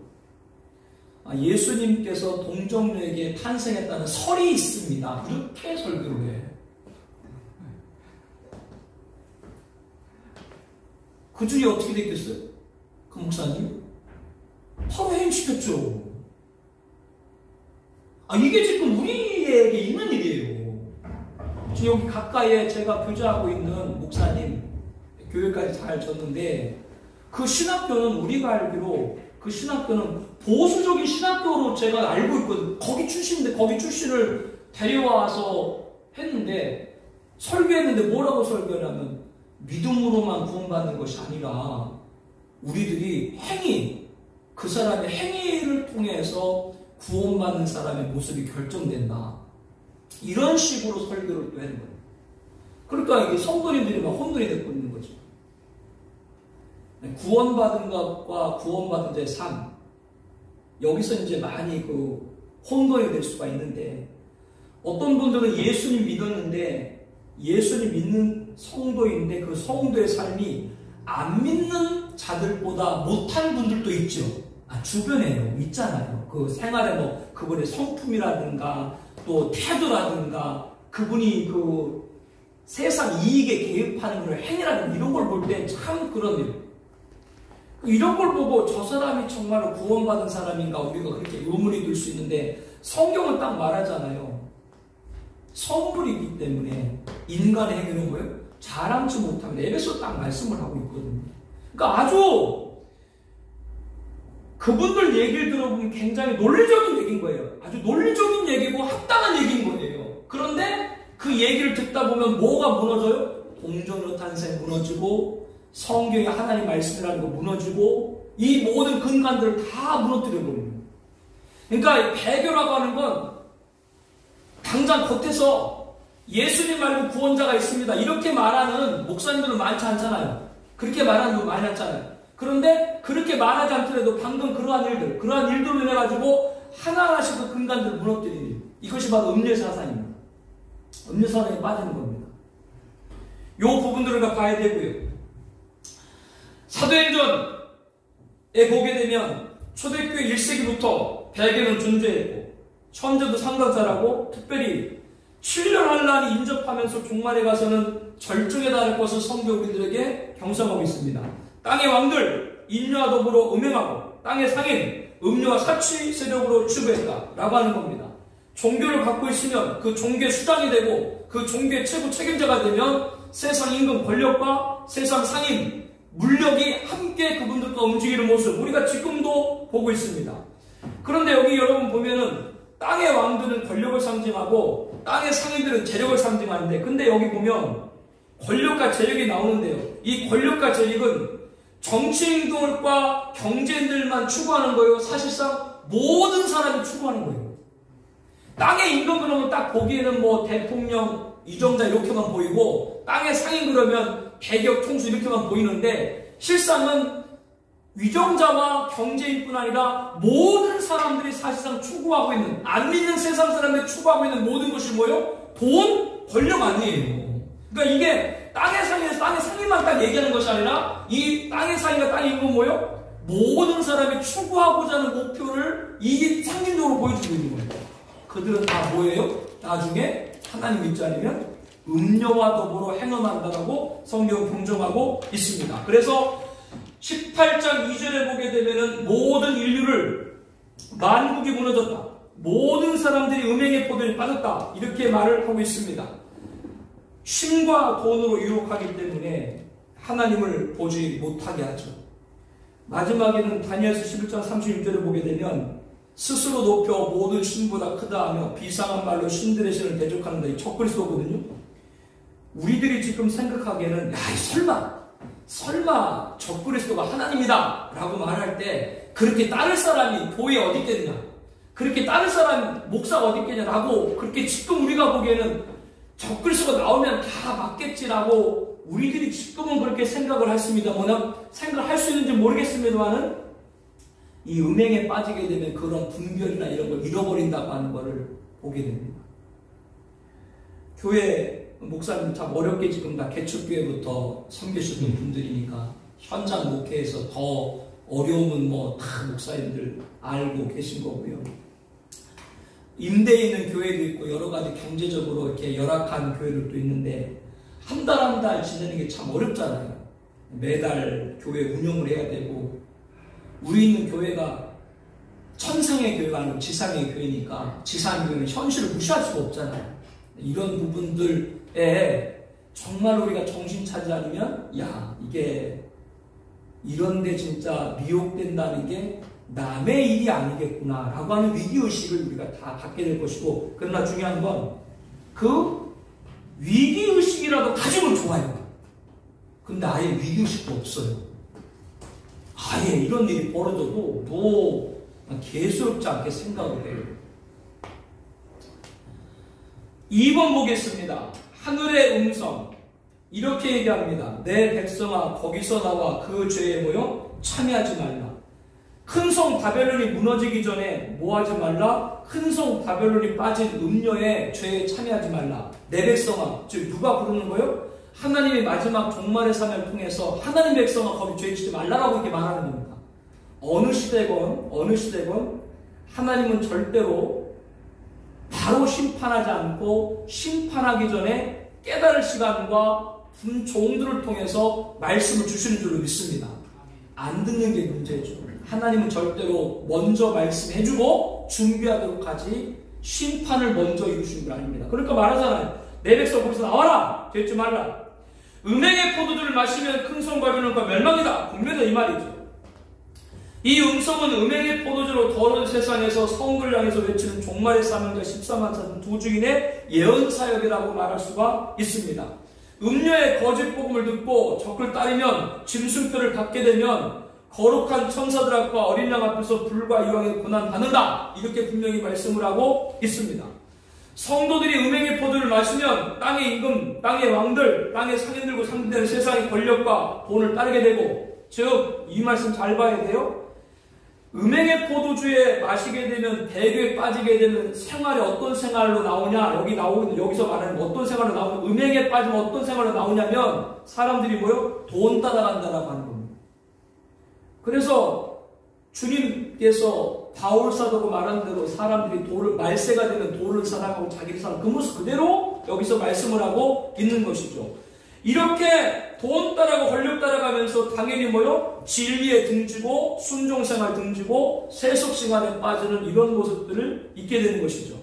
예수님께서 동정녀에게 탄생했다는 설이 있습니다. 이렇게 설교를 해. 그 줄이 어떻게 됐겠어요? 그 목사님? 바로 해임시켰죠. 이게 지금 우리에게 있는 일이에요. 지금 여기 가까이에 제가 교제하고 있는 목사님, 교회까지 잘 졌는데, 그 신학교는 우리가 알기로, 그 신학교는 보수적인 신학교로 제가 알고 있거든요. 거기 출신인데, 거기 출신을 데려와서 했는데, 설교했는데 뭐라고 설교하냐면, 믿음으로만 구원받는 것이 아니라, 우리들이 행위, 그 사람의 행위를 통해서 구원받는 사람의 모습이 결정된다. 이런 식으로 설교를 또 하는 거예요. 그러니까 이게 성도님들이 막 혼돈이 되고 있는 거죠. 구원받은 것과 구원받은 자의 삶. 여기서 이제 많이 그 혼돈이 될 수가 있는데, 어떤 분들은 예수님 믿었는데, 예수님 믿는 성도인데 그 성도의 삶이 안 믿는 자들보다 못한 분들도 있죠. 주변에요. 있잖아요. 그 생활에 뭐 그분의 성품이라든가 또 태도라든가 그분이 그 세상 이익에 개입하는 그런 행위라든가 이런 걸 볼 때 참 그런 일. 이런 걸 보고 저 사람이 정말 구원받은 사람인가 우리가 그렇게 의문이 들 수 있는데, 성경은 딱 말하잖아요. 선물이기 때문에 인간의 행위는 뭐예요? 자랑치 못합니다. 에베소 딱 말씀을 하고 있거든요. 그러니까 아주 그분들 얘기를 들어보면 굉장히 논리적인 얘기인 거예요. 아주 논리적인 얘기고 합당한 얘기인 거예요. 그런데 그 얘기를 듣다 보면 뭐가 무너져요? 공존의 탄생 무너지고 성경의 하나님 말씀이라는 거 무너지고 이 모든 근간들을 다 무너뜨려 버립니다. 그러니까 배교라고 하는 건 당장 겉에서 예수님 말고 구원자가 있습니다. 이렇게 말하는 목사님들은 많지 않잖아요. 그렇게 말하는 분 많이 않잖아요. 그런데 그렇게 말하지 않더라도 방금 그러한 일들로 인해 가지고 하나하나씩 그 근간들을 무너뜨리는 일. 이것이 바로 음료사상입니다. 음료사상에 빠지는 겁니다. 이 부분들을 봐야 되고요. 사도행전에 보게 되면 초대교회 1세기부터 배교는 존재했고 천재도 상당자라고 특별히 7년 환란이 인접하면서 종말에 가서는 절정에 달할 것을 성경 우리들에게 경성하고 있습니다. 땅의 왕들 인류와 더불어 음행하고 땅의 상인 음료와 사치 세력으로 추구했다라고 하는 겁니다. 종교를 갖고 있으면 그 종교의 수장이 되고 그 종교의 최고 책임자가 되면 세상 임금 권력과 세상 상인 물력이 함께 그분들과 움직이는 모습 우리가 지금도 보고 있습니다. 그런데 여기 여러분 보면은 땅의 왕들은 권력을 상징하고 땅의 상인들은 재력을 상징하는데 근데 여기 보면 권력과 재력이 나오는데요. 이 권력과 재력은 정치인들과 경제인들만 추구하는 거예요. 사실상 모든 사람이 추구하는 거예요. 땅의 임금 그러면 딱 보기에는 뭐 대통령, 이정자 이렇게만 보이고 땅의 상인 그러면 개격, 총수 이렇게만 보이는데 실상은 위정자와 경제인뿐 아니라 모든 사람들이 사실상 추구하고 있는 안 믿는 세상 사람들이 추구하고 있는 모든 것이 뭐예요? 돈, 권력 아니에요. 그러니까 이게 땅의 상인에서 땅의 상인만 딱 얘기하는 것이 아니라 이 땅의 상인과 땅의 임금은 뭐예요? 모든 사람이 추구하고자 하는 목표를 이 상징적으로 보여주고 있는 거예요. 그들은 다 뭐예요? 나중에 하나님 믿지 않으면 음료와 더불어 행함한다라고 성경은 경정하고 있습니다. 그래서 18장 2절에 보게 되면은 모든 인류를 만국이 무너졌다. 모든 사람들이 음행의 포도에 빠졌다. 이렇게 말을 하고 있습니다. 쉼과 돈으로 유혹하기 때문에 하나님을 보지 못하게 하죠. 마지막에는 다니엘서 11장 36절을 보게 되면 스스로 높여 모든 신보다 크다 하며 비상한 말로 신들의 신을 대적하는다. 이 적그리스도거든요. 우리들이 지금 생각하기에는 야 설마 적그리스도가 하나님이다 라고 말할 때 그렇게 따를 사람이 교회 어디 있겠냐, 그렇게 따를 사람 목사가 어디 있겠냐 라고 그렇게 지금 우리가 보기에는 적그리스도가 나오면 다 맞겠지라고 우리들이 지금은 그렇게 생각을 했습니다. 생각할 수 있는지 모르겠습니다만은 이 음행에 빠지게 되면 그런 분별이나 이런 걸 잃어버린다고 하는 것을 보게 됩니다. 교회 목사님 참 어렵게 지금 다 개척교회부터 섬기셨던 분들이니까 현장 목회에서 더 어려움은 뭐 다 목사님들 알고 계신 거고요. 임대에 있는 교회도 있고 여러 가지 경제적으로 이렇게 열악한 교회들도 있는데 한 달 한 달 지내는 게 참 어렵잖아요. 매달 교회 운영을 해야 되고 우리 있는 교회가 천상의 교회가 아니고 지상의 교회니까 지상의 교회는 현실을 무시할 수가 없잖아요. 이런 부분들에 정말 우리가 정신 차리지 않으면 이게 이런데 진짜 미혹된다는 게 남의 일이 아니겠구나 라고 하는 위기의식을 우리가 다 갖게 될 것이고, 그러나 중요한 건 그 위기의식이라도 가지면 좋아요. 근데 아예 위기의식도 없어요. 아예 이런 일이 벌어져도 뭐 개스럽지 않게 생각을 해요. 2번 보겠습니다. 하늘의 음성 이렇게 얘기합니다. 내 백성아 거기서 나와 그 죄에 모여 참여하지 말라. 큰 성 바벨론이 무너지기 전에 뭐하지 말라? 큰 성 바벨론이 빠진 음녀의 죄에 참여하지 말라. 내 백성아, 즉 누가 부르는 거예요? 하나님의 마지막 종말의 삶을 통해서 하나님 백성아 거기 죄 짓지 말라라고 이렇게 말하는 겁니다. 어느 시대건 하나님은 절대로 바로 심판하지 않고 심판하기 전에 깨달을 시간과 종들을 통해서 말씀을 주시는 줄로 믿습니다. 안 듣는 게 문제죠. 하나님은 절대로 먼저 말씀해주고 준비하도록 하지 심판을 먼저 이루시는 분 아닙니다. 그러니까 말하잖아요. 내 백성 거기서 나와라. 죄짓지 말라. 음행의 포도주를 마시면 큰 성 바벨론과 멸망이다. 분명히 이 말이죠. 이 음성은 음행의 포도주로 더러운 세상에서 성을 향해서 외치는 종말의 사명자 14만 4천 두 주인의 예언사역이라고 말할 수가 있습니다. 음료의 거짓 복음을 듣고 적을 따르면 짐승표를 갖게 되면 거룩한 천사들 앞과 어린 양 앞에서 불과 유황의 고난 받는다. 이렇게 분명히 말씀을 하고 있습니다. 성도들이 음행의 포도를 마시면 땅의 임금, 땅의 왕들, 땅의 상인들과 상대되는 세상의 권력과 본을 따르게 되고, 즉 이 말씀 잘 봐야 돼요. 음행의 포도주에 마시게 되면 대교에 빠지게 되면 생활이 어떤 생활로 나오냐, 여기서 말하는 어떤 생활로 나오냐, 음행에 빠지면 어떤 생활로 나오냐면 사람들이 돈 따라간다라고 하는 겁니다. 그래서 주님께서 바울 사도가 말한 대로 사람들이 말세가 되면 돈을 사랑하고 자기를 사랑하고 그 모습 그대로 여기서 말씀을 하고 있는 것이죠. 이렇게 돈 따라가고 권력 따라가면서 당연히 진리에 등지고 순종생활 등지고 세속생활에 빠지는 이런 모습들을 있게 되는 것이죠.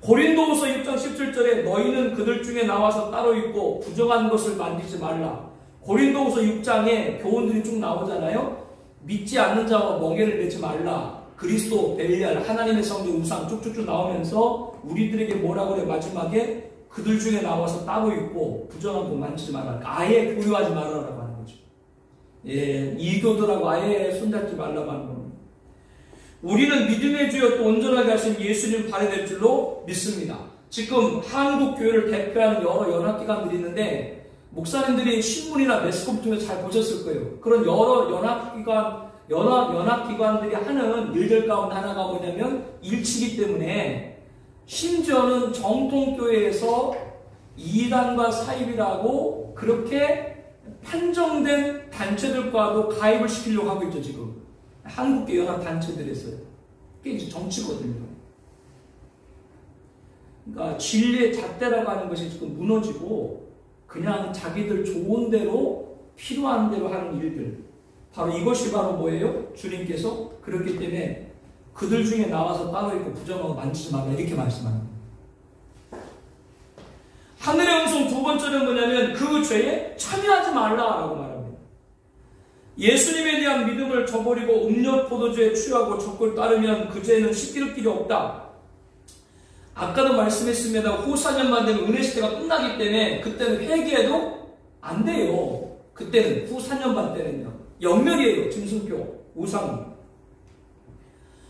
고린도후서 6장 17절에 너희는 그들 중에 나와서 따로 있고 부정한 것을 만지지 말라. 고린도후서 6장에 교훈들이 쭉 나오잖아요. 믿지 않는 자와 멍에를 매지 말라. 그리스도, 벨리알, 하나님의 성전, 우상 쭉쭉쭉 나오면서 우리들에게 뭐라고 그래? 마지막에 그들 중에 나와서 따로 있고 부정한 것 만지지 말라. 아예 교류하지 말라라고 하는 거죠. 예, 이교도라고 아예 손잡지 말라고 하는 겁니다. 우리는 믿음의 주여 또 온전하게 하신 예수님 발해될 줄로 믿습니다. 지금 한국 교회를 대표하는 여러 연합기관들이 있는데 목사님들이 신문이나 매스컴 통해서 잘 보셨을 거예요. 그런 여러 연합기관들이 하는 일들 가운데 하나가 뭐냐면 일치기 때문에 심지어는 정통교회에서 이단과 사입이라고 그렇게 판정된 단체들과도 가입을 시키려고 하고 있죠, 지금. 한국계 연합단체들에서요. 그게 이제 정치거든요. 그러니까 진리의 잣대라고 하는 것이 지금 무너지고 그냥 자기들 좋은 대로 필요한 대로 하는 일들. 바로 이것이 바로 뭐예요? 주님께서 그렇기 때문에 그들 중에 나와서 따로 있고 부정하고 만지지 말라 이렇게 말씀합니다. 하늘의 음성 두 번째는 뭐냐면 그 죄에 참여하지 말라라고 말합니다. 예수님에 대한 믿음을 저버리고 음료 포도주에 취하고 적을 따르면 그 죄는 씻길 길이 없다. 아까도 말씀했습니다. 후 4년만 되면 은혜 시대가 끝나기 때문에 그때는 회개해도 안 돼요. 그때는 후 4년만 때는요. 영멸이에요. 짐승표, 우상이.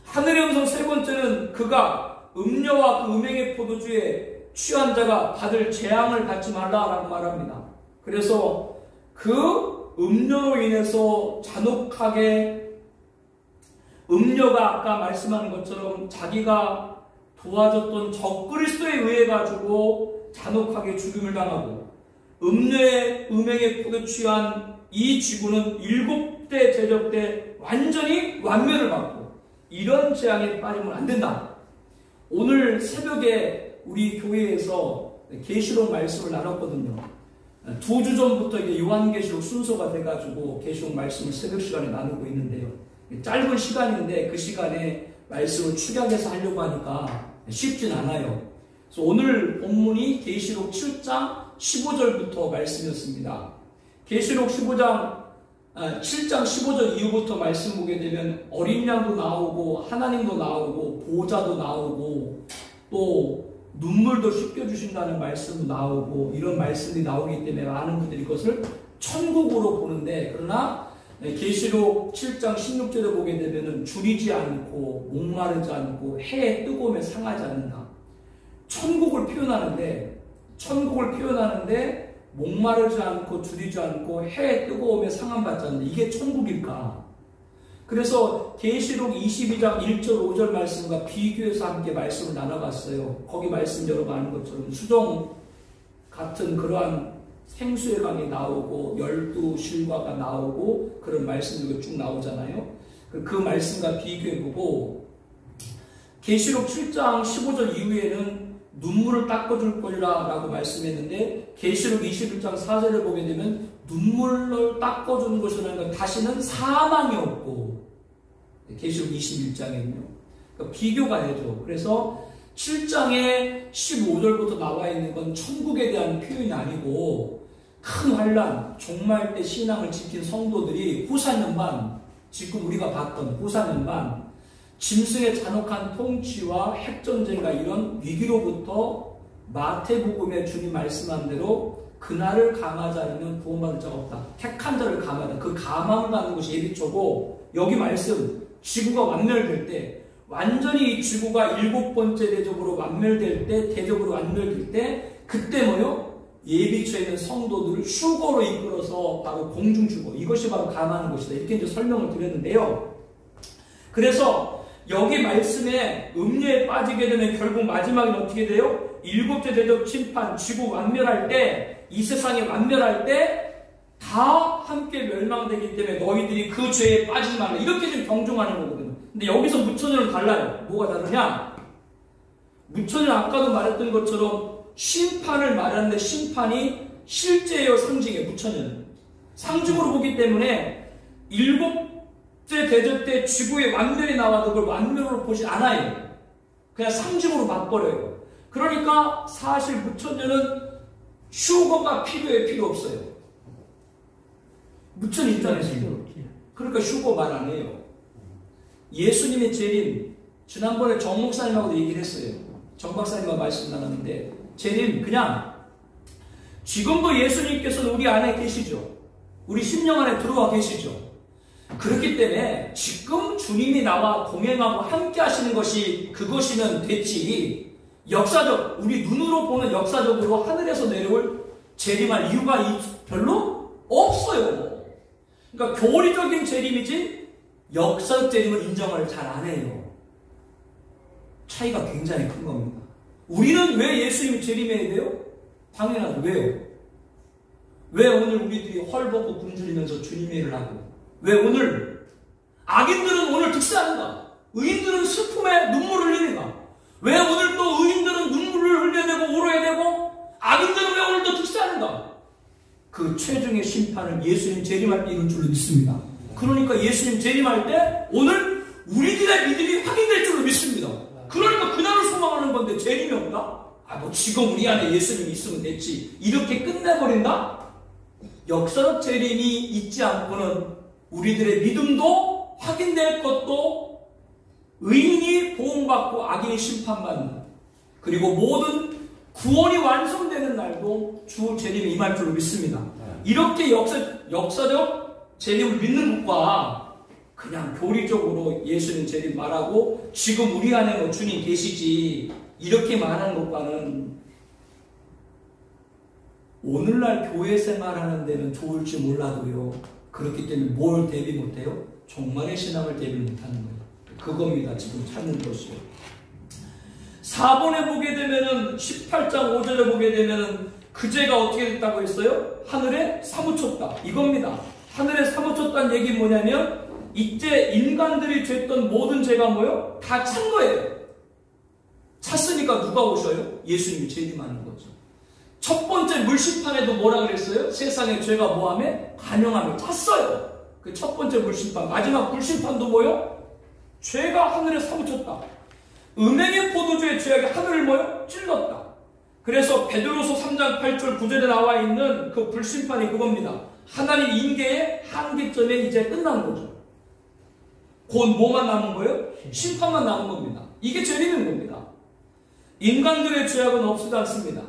하늘의 음성 세 번째는 그가 음료와 그 음행의 포도주에 취한 자가 받을 재앙을 받지 말라라고 말합니다. 그래서 그 음료로 인해서 잔혹하게 음료가 아까 말씀하는 것처럼 자기가 도와줬던 적그리스도에 의해 가지고 잔혹하게 죽임을 당하고 음료의 음행의 포도에 취한 이 지구는 7대 제적 때 완전히 완멸을 받고 이런 재앙에 빠지면 안 된다. 오늘 새벽에 우리 교회에서 계시록 말씀을 나눴거든요. 2주 전부터 이게 요한계시록 순서가 돼가지고 계시록 말씀을 새벽 시간에 나누고 있는데요. 짧은 시간인데 그 시간에 말씀을 축약해서 하려고 하니까 쉽진 않아요. 그래서 오늘 본문이 계시록 7장 15절부터 말씀이었습니다. 계시록 7장 15절 이후부터 말씀 보게 되면 어린 양도 나오고 하나님도 나오고 보좌도 나오고 또 눈물도 씻겨주신다는 말씀도 나오고 이런 말씀이 나오기 때문에 많은 분들이 그것을 천국으로 보는데 그러나 계시록 7장 16절에 보게 되면 줄이지 않고 목마르지 않고 해에 뜨거움에 상하지 않는다. 천국을 표현하는데 목마르지 않고 줄이지 않고 해에 뜨거움에 상함받지 않는다. 이게 천국일까? 그래서 계시록 22장 1절 5절 말씀과 비교해서 함께 말씀을 나눠봤어요. 거기 말씀 여러분 아는 것처럼 수정 같은 그러한 생수의 강이 나오고 12실과가 나오고 그런 말씀들이 쭉 나오잖아요. 그 말씀과 비교해보고 계시록 7장 15절 이후에는 눈물을 닦아줄 거리라 라고 말씀했는데 계시록 21장 4절을 보게 되면 눈물을 닦아주는 것이라는 다시는 사망이 없고 계시록 21장에는요. 그러니까 비교가 되죠. 그래서 7장에 15절부터 나와 있는 건 천국에 대한 표현이 아니고 큰 환란, 종말 때 신앙을 지킨 성도들이 후 4년만 지금 우리가 봤던 고사년반 짐승의 잔혹한 통치와 핵전쟁과 이런 위기로부터 마태복음에 주님 말씀한 대로 그날을 감하지 않으면 구원받을 자가 없다. 택한 자를 감하다. 그 감함을 받는 것이 예비초고, 여기 말씀 지구가 완멸될 때, 완전히 이 지구가 7번째 대접으로 완멸될 때, 대접으로 완멸될 때, 그때 뭐요? 예비초에 있는 성도들을 휴거로 이끌어서 바로 공중휴거, 이것이 바로 감하는 것이다. 이렇게 이제 설명을 드렸는데요. 그래서 여기 말씀에 음녀에 빠지게 되면 결국 마지막엔 어떻게 돼요? 7째 대접 심판, 지구 완멸할 때, 이 세상이 완멸할 때 다 함께 멸망되기 때문에 너희들이 그 죄에 빠지지 말라. 이렇게 좀 경종하는 거거든요. 근데 여기서 무천년은 달라요. 뭐가 다르냐? 무천년 아까도 말했던 것처럼 심판을 말하는데 심판이 실제예요, 상징이에요. 무천년은 상징으로 보기 때문에 7째 대접 때 지구의 완멸이 나와도 그걸 완멸로 보지 않아요. 그냥 상징으로 봐버려요. 그러니까 사실 무천년은 휴거가 필요해, 필요 없어요. 무천 입장에서는. 그러니까 휴거 말 안 해요. 예수님의 재림, 지난번에 정 목사님하고도 얘기를 했어요. 정 박사님과 말씀 나눴는데, 재림 그냥 지금도 예수님께서는 우리 안에 계시죠. 우리 심령 안에 들어와 계시죠. 그렇기 때문에 지금 주님이 나와 동행하고 함께 하시는 것이 그것이면 됐지, 역사적, 우리 눈으로 보는 역사적으로 하늘에서 내려올 재림할 이유가 별로 없어요. 그러니까 교리적인 재림이지 역사적 재림은 인정을 잘 안 해요. 차이가 굉장히 큰 겁니다. 우리는 왜 예수님이 재림해야 돼요? 당연하죠. 왜요? 왜 오늘 우리들이 헐벗고 굶주리면서 주님의 일을 하고, 왜 오늘 악인들은 오늘 득세하는가? 의인들은 슬픔에 눈물을 흘리는가? 왜 오늘 또 의인들은 눈물을 흘려야 되고 울어야 되고, 악인들은 왜 오늘 또 득세하는가? 그 최종의 심판을 예수님 재림할 때 이룰 줄로 믿습니다. 그러니까 예수님 재림할 때 오늘 우리들의 믿음이 확인될 줄로 믿습니다. 그러니까 그날을 소망하는 건데 재림이 없나? 뭐 지금 우리 안에 예수님이 있으면 됐지, 이렇게 끝내버린다? 역사적 재림이 있지 않고는 우리들의 믿음도 확인될 것도, 의인이 보응받고 악인이 심판받는, 그리고 모든 구원이 완성되는 날도 주 재림이 임할 줄로 믿습니다. 이렇게 역사적 재림을 믿는 것과 그냥 교리적으로 예수님 재림 말하고 지금 우리 안에 뭐 주님 계시지 이렇게 말하는 것과는 오늘날 교회 생활하는 데는 좋을지 몰라도요, 그렇기 때문에 뭘 대비 못해요? 종말의 신앙을 대비 못하는 거예요. 그겁니다. 지금 찾는 것이요. 4번에 보게 되면은 18장 5절에 보게 되면은 그 죄가 어떻게 됐다고 했어요? 하늘에 사무쳤다. 이겁니다. 하늘에 사무쳤다는 얘기 뭐냐면 이제 인간들이 죄했던 모든 죄가 뭐예요? 다 찬 거예요. 찼으니까 누가 오셔요? 예수님이 재림하는 거죠. 첫 번째 물심판에도 뭐라 그랬어요? 세상의 죄가 뭐하며? 간영하며 찼어요. 그 첫 번째 물심판. 마지막 물심판도 뭐예요? 죄가 하늘에 사무쳤다. 음행의 포도주의 죄악이 하늘을 뭐요? 찔렀다. 그래서 베드로서 3장 8절 9절에 나와 있는 그 불심판이 그겁니다. 하나님 인계의 한계점에 이제 끝난 거죠. 곧 뭐만 남은 거예요? 심판만 남은 겁니다. 이게 재림인 겁니다. 인간들의 죄악은 없어지지 않습니다.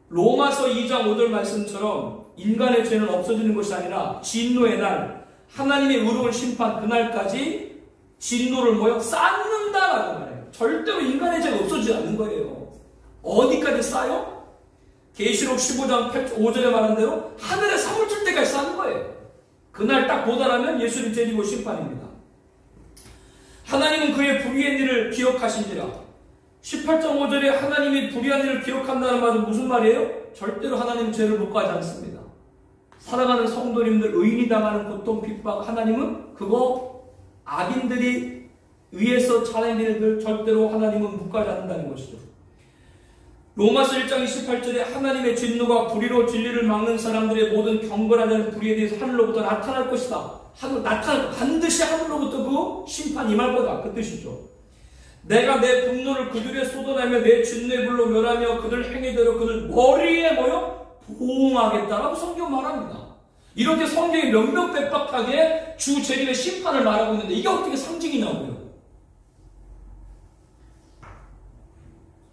로마서 2장 5절 말씀처럼 인간의 죄는 없어지는 것이 아니라 진노의 날, 하나님의 의로운 심판 그날까지 진노를 뭐요? 쌓는다라고 말해요. 절대로 인간의 죄가 없어지지 않는 거예요. 어디까지 쌓여? 계시록 15장 5절에 말한 대로 하늘에 사무칠 때까지 쌓는 거예요. 그날 딱 도달하면 예수님 재림고 심판입니다. 하나님은 그의 불의한 일을 기억하신지라. 18장 5절에 하나님이 불의한 일을 기억한다는 말은 무슨 말이에요? 절대로 하나님 죄를 묵과하지 않습니다. 사랑하는 성도님들, 의인이 당하는 고통, 핍박, 하나님은 그거 악인들이 의해서 잘한 일들 절대로 하나님은 묵과하지 않는다는 것이죠. 로마서 1장 28절에 하나님의 진노가 불의로 진리를 막는 사람들의 모든 경건하지 않은 불의에 대해서 하늘로부터 나타날 것이다. 반드시 하늘로부터 그 심판이 임할 거다. 그 뜻이죠. 내가 내 분노를 그들에 쏟아내며 내 진노의 불로 멸하며 그들 행위대로 그들 머리에 뭐요? 보응하겠다라고 성경 말합니다. 이렇게 성경이 명명백박하게 주 재림의 심판을 말하고 있는데 이게 어떻게 상징이냐고요.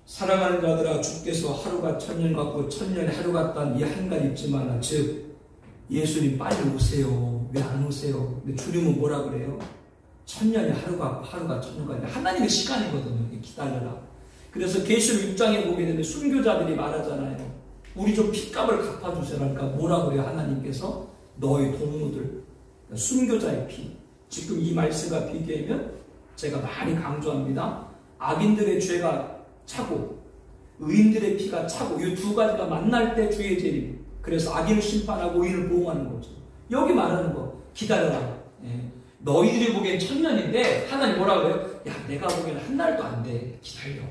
사랑하는 자들아, 주께서 하루가 천년 같고 천년이 하루 같다는 이 한 가지 잊지 마라. 즉 예수님 빨리 오세요. 왜 안 오세요? 근데 주님은 뭐라 그래요? 천년이 하루 같고 하루가 천년 같다. 하나님의 시간이거든요. 기다려라. 그래서 계시록 6장에 보게 되면 순교자들이 말하잖아요. 우리 좀 핏값을 갚아주세요. 그러니까 뭐라 그래요? 하나님께서 너희 동무들, 순교자의 피. 지금 이 말씀과 비교하면 제가 많이 강조합니다. 악인들의 죄가 차고 의인들의 피가 차고 이 두 가지가 만날 때 주의 재림. 그래서 악인을 심판하고 의인을 보호하는 거죠. 여기 말하는 거 기다려라. 너희들이 보기엔 천년인데 하나님 뭐라 그래요? 야, 내가 보기엔 한 날도 안 돼. 기다려.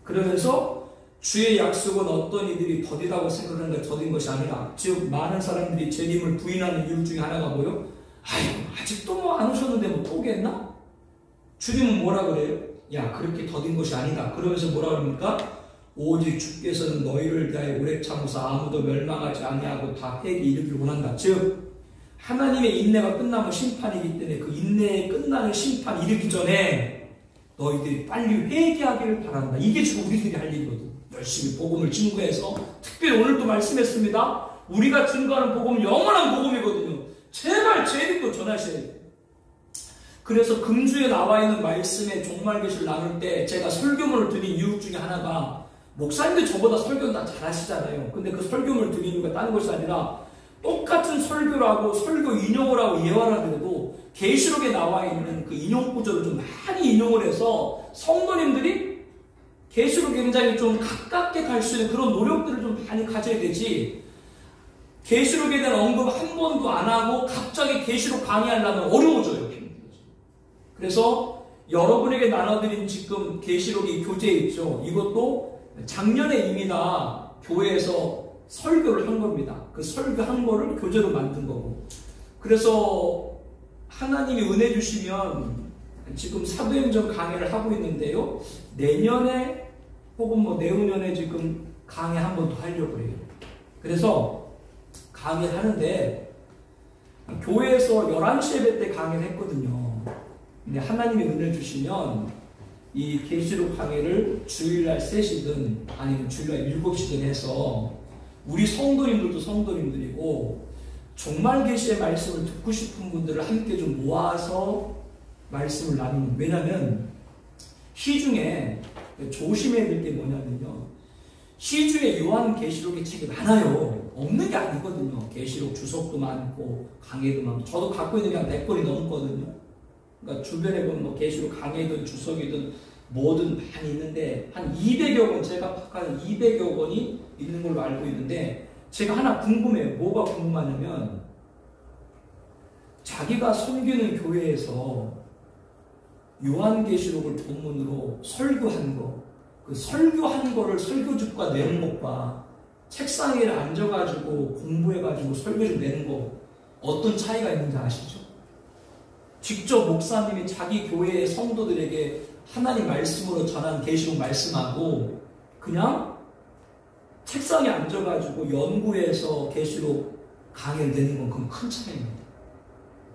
그러면서 주의 약속은 어떤 이들이 더디다고 생각하는 게 더딘 것이 아니라, 즉 많은 사람들이 재림을 부인하는 이유 중에 하나가 뭐예요? 아이고, 아직도 뭐 안 오셨는데 뭐 또 오겠나? 주님은 뭐라 그래요? 야, 그렇게 더딘 것이 아니다. 그러면서 뭐라 그럽니까? 오직 주께서는 너희를 대하여 오래 참으사 아무도 멸망하지 아니하고 다 회개에 이르기를 원한다. 즉 하나님의 인내가 끝나면 심판이기 때문에 그 인내에 끝나는 심판 이르기 전에 너희들이 빨리 회개하기를 바란다. 이게 지금 우리들이 할 일이거든. 열심히 복음을 증거해서, 특별히 오늘도 말씀했습니다. 우리가 증거하는 복음은 영원한 복음이거든요. 제발 재림도 전하셔야 돼요. 그래서 금주에 나와 있는 말씀의 종말 계시를 나눌 때 제가 설교문을 드린 이유 중에 하나가, 목사님들 저보다 설교는 다 잘하시잖아요. 근데 그 설교문을 드린 이유가 다른 것이 아니라 똑같은 설교를 하고 설교 인용을 하고 예화를 하더라도 계시록에 나와 있는 그 인용 구조를 좀 많이 인용을 해서 성도님들이 계시록 굉장히 좀 가깝게 갈 수 있는 그런 노력들을 좀 많이 가져야 되지, 계시록에 대한 언급 한 번도 안 하고 갑자기 계시록 강의하려면 어려워져요. 그래서 여러분에게 나눠드린 지금 계시록이 교재에 있죠. 이것도 작년에 이미 다 교회에서 설교를 한 겁니다. 그 설교한 거를 교재로 만든 거고. 그래서 하나님이 은혜 주시면 지금 사도행전 강의를 하고 있는데요. 내년에 혹은 뭐 내후년에 지금 강의 한 번 더 하려고 해요. 그래서 강의를 하는데 교회에서 11시 예배 때 강의를 했거든요. 근데 하나님이 은혜 주시면 이 계시록 강의를 주일날 3시든 아니면 주일날 7시든 해서 우리 성도님들도 성도님들이고 종말 계시의 말씀을 듣고 싶은 분들을 함께 좀 모아서 말씀을 나누는. 왜냐면 시중에 조심해야 될 게 뭐냐면요, 시중에 요한 계시록의 책이 많아요. 없는 게 아니거든요. 계시록 주석도 많고 강의도 많고, 저도 갖고 있는 게 한 100권이 넘거든요. 그러니까 주변에 보면 뭐 계시록 강의든 주석이든 뭐든 많이 있는데 한 200여 권, 제가 파악하는 200여 권이 있는 걸로 알고 있는데, 제가 하나 궁금해요. 뭐가 궁금하냐면, 자기가 섬기는 교회에서 요한계시록을 본문으로 설교한 거, 그 설교한 거를 설교집과 내는 것과 책상 위에 앉아가지고 공부해가지고 설교집 내는 거 어떤 차이가 있는지 아시죠? 직접 목사님이 자기 교회의 성도들에게 하나님 말씀으로 전한 계시록 말씀하고 그냥 책상에 앉아가지고 연구해서 계시록 강의를 내는 건 그건 큰 차이입니다.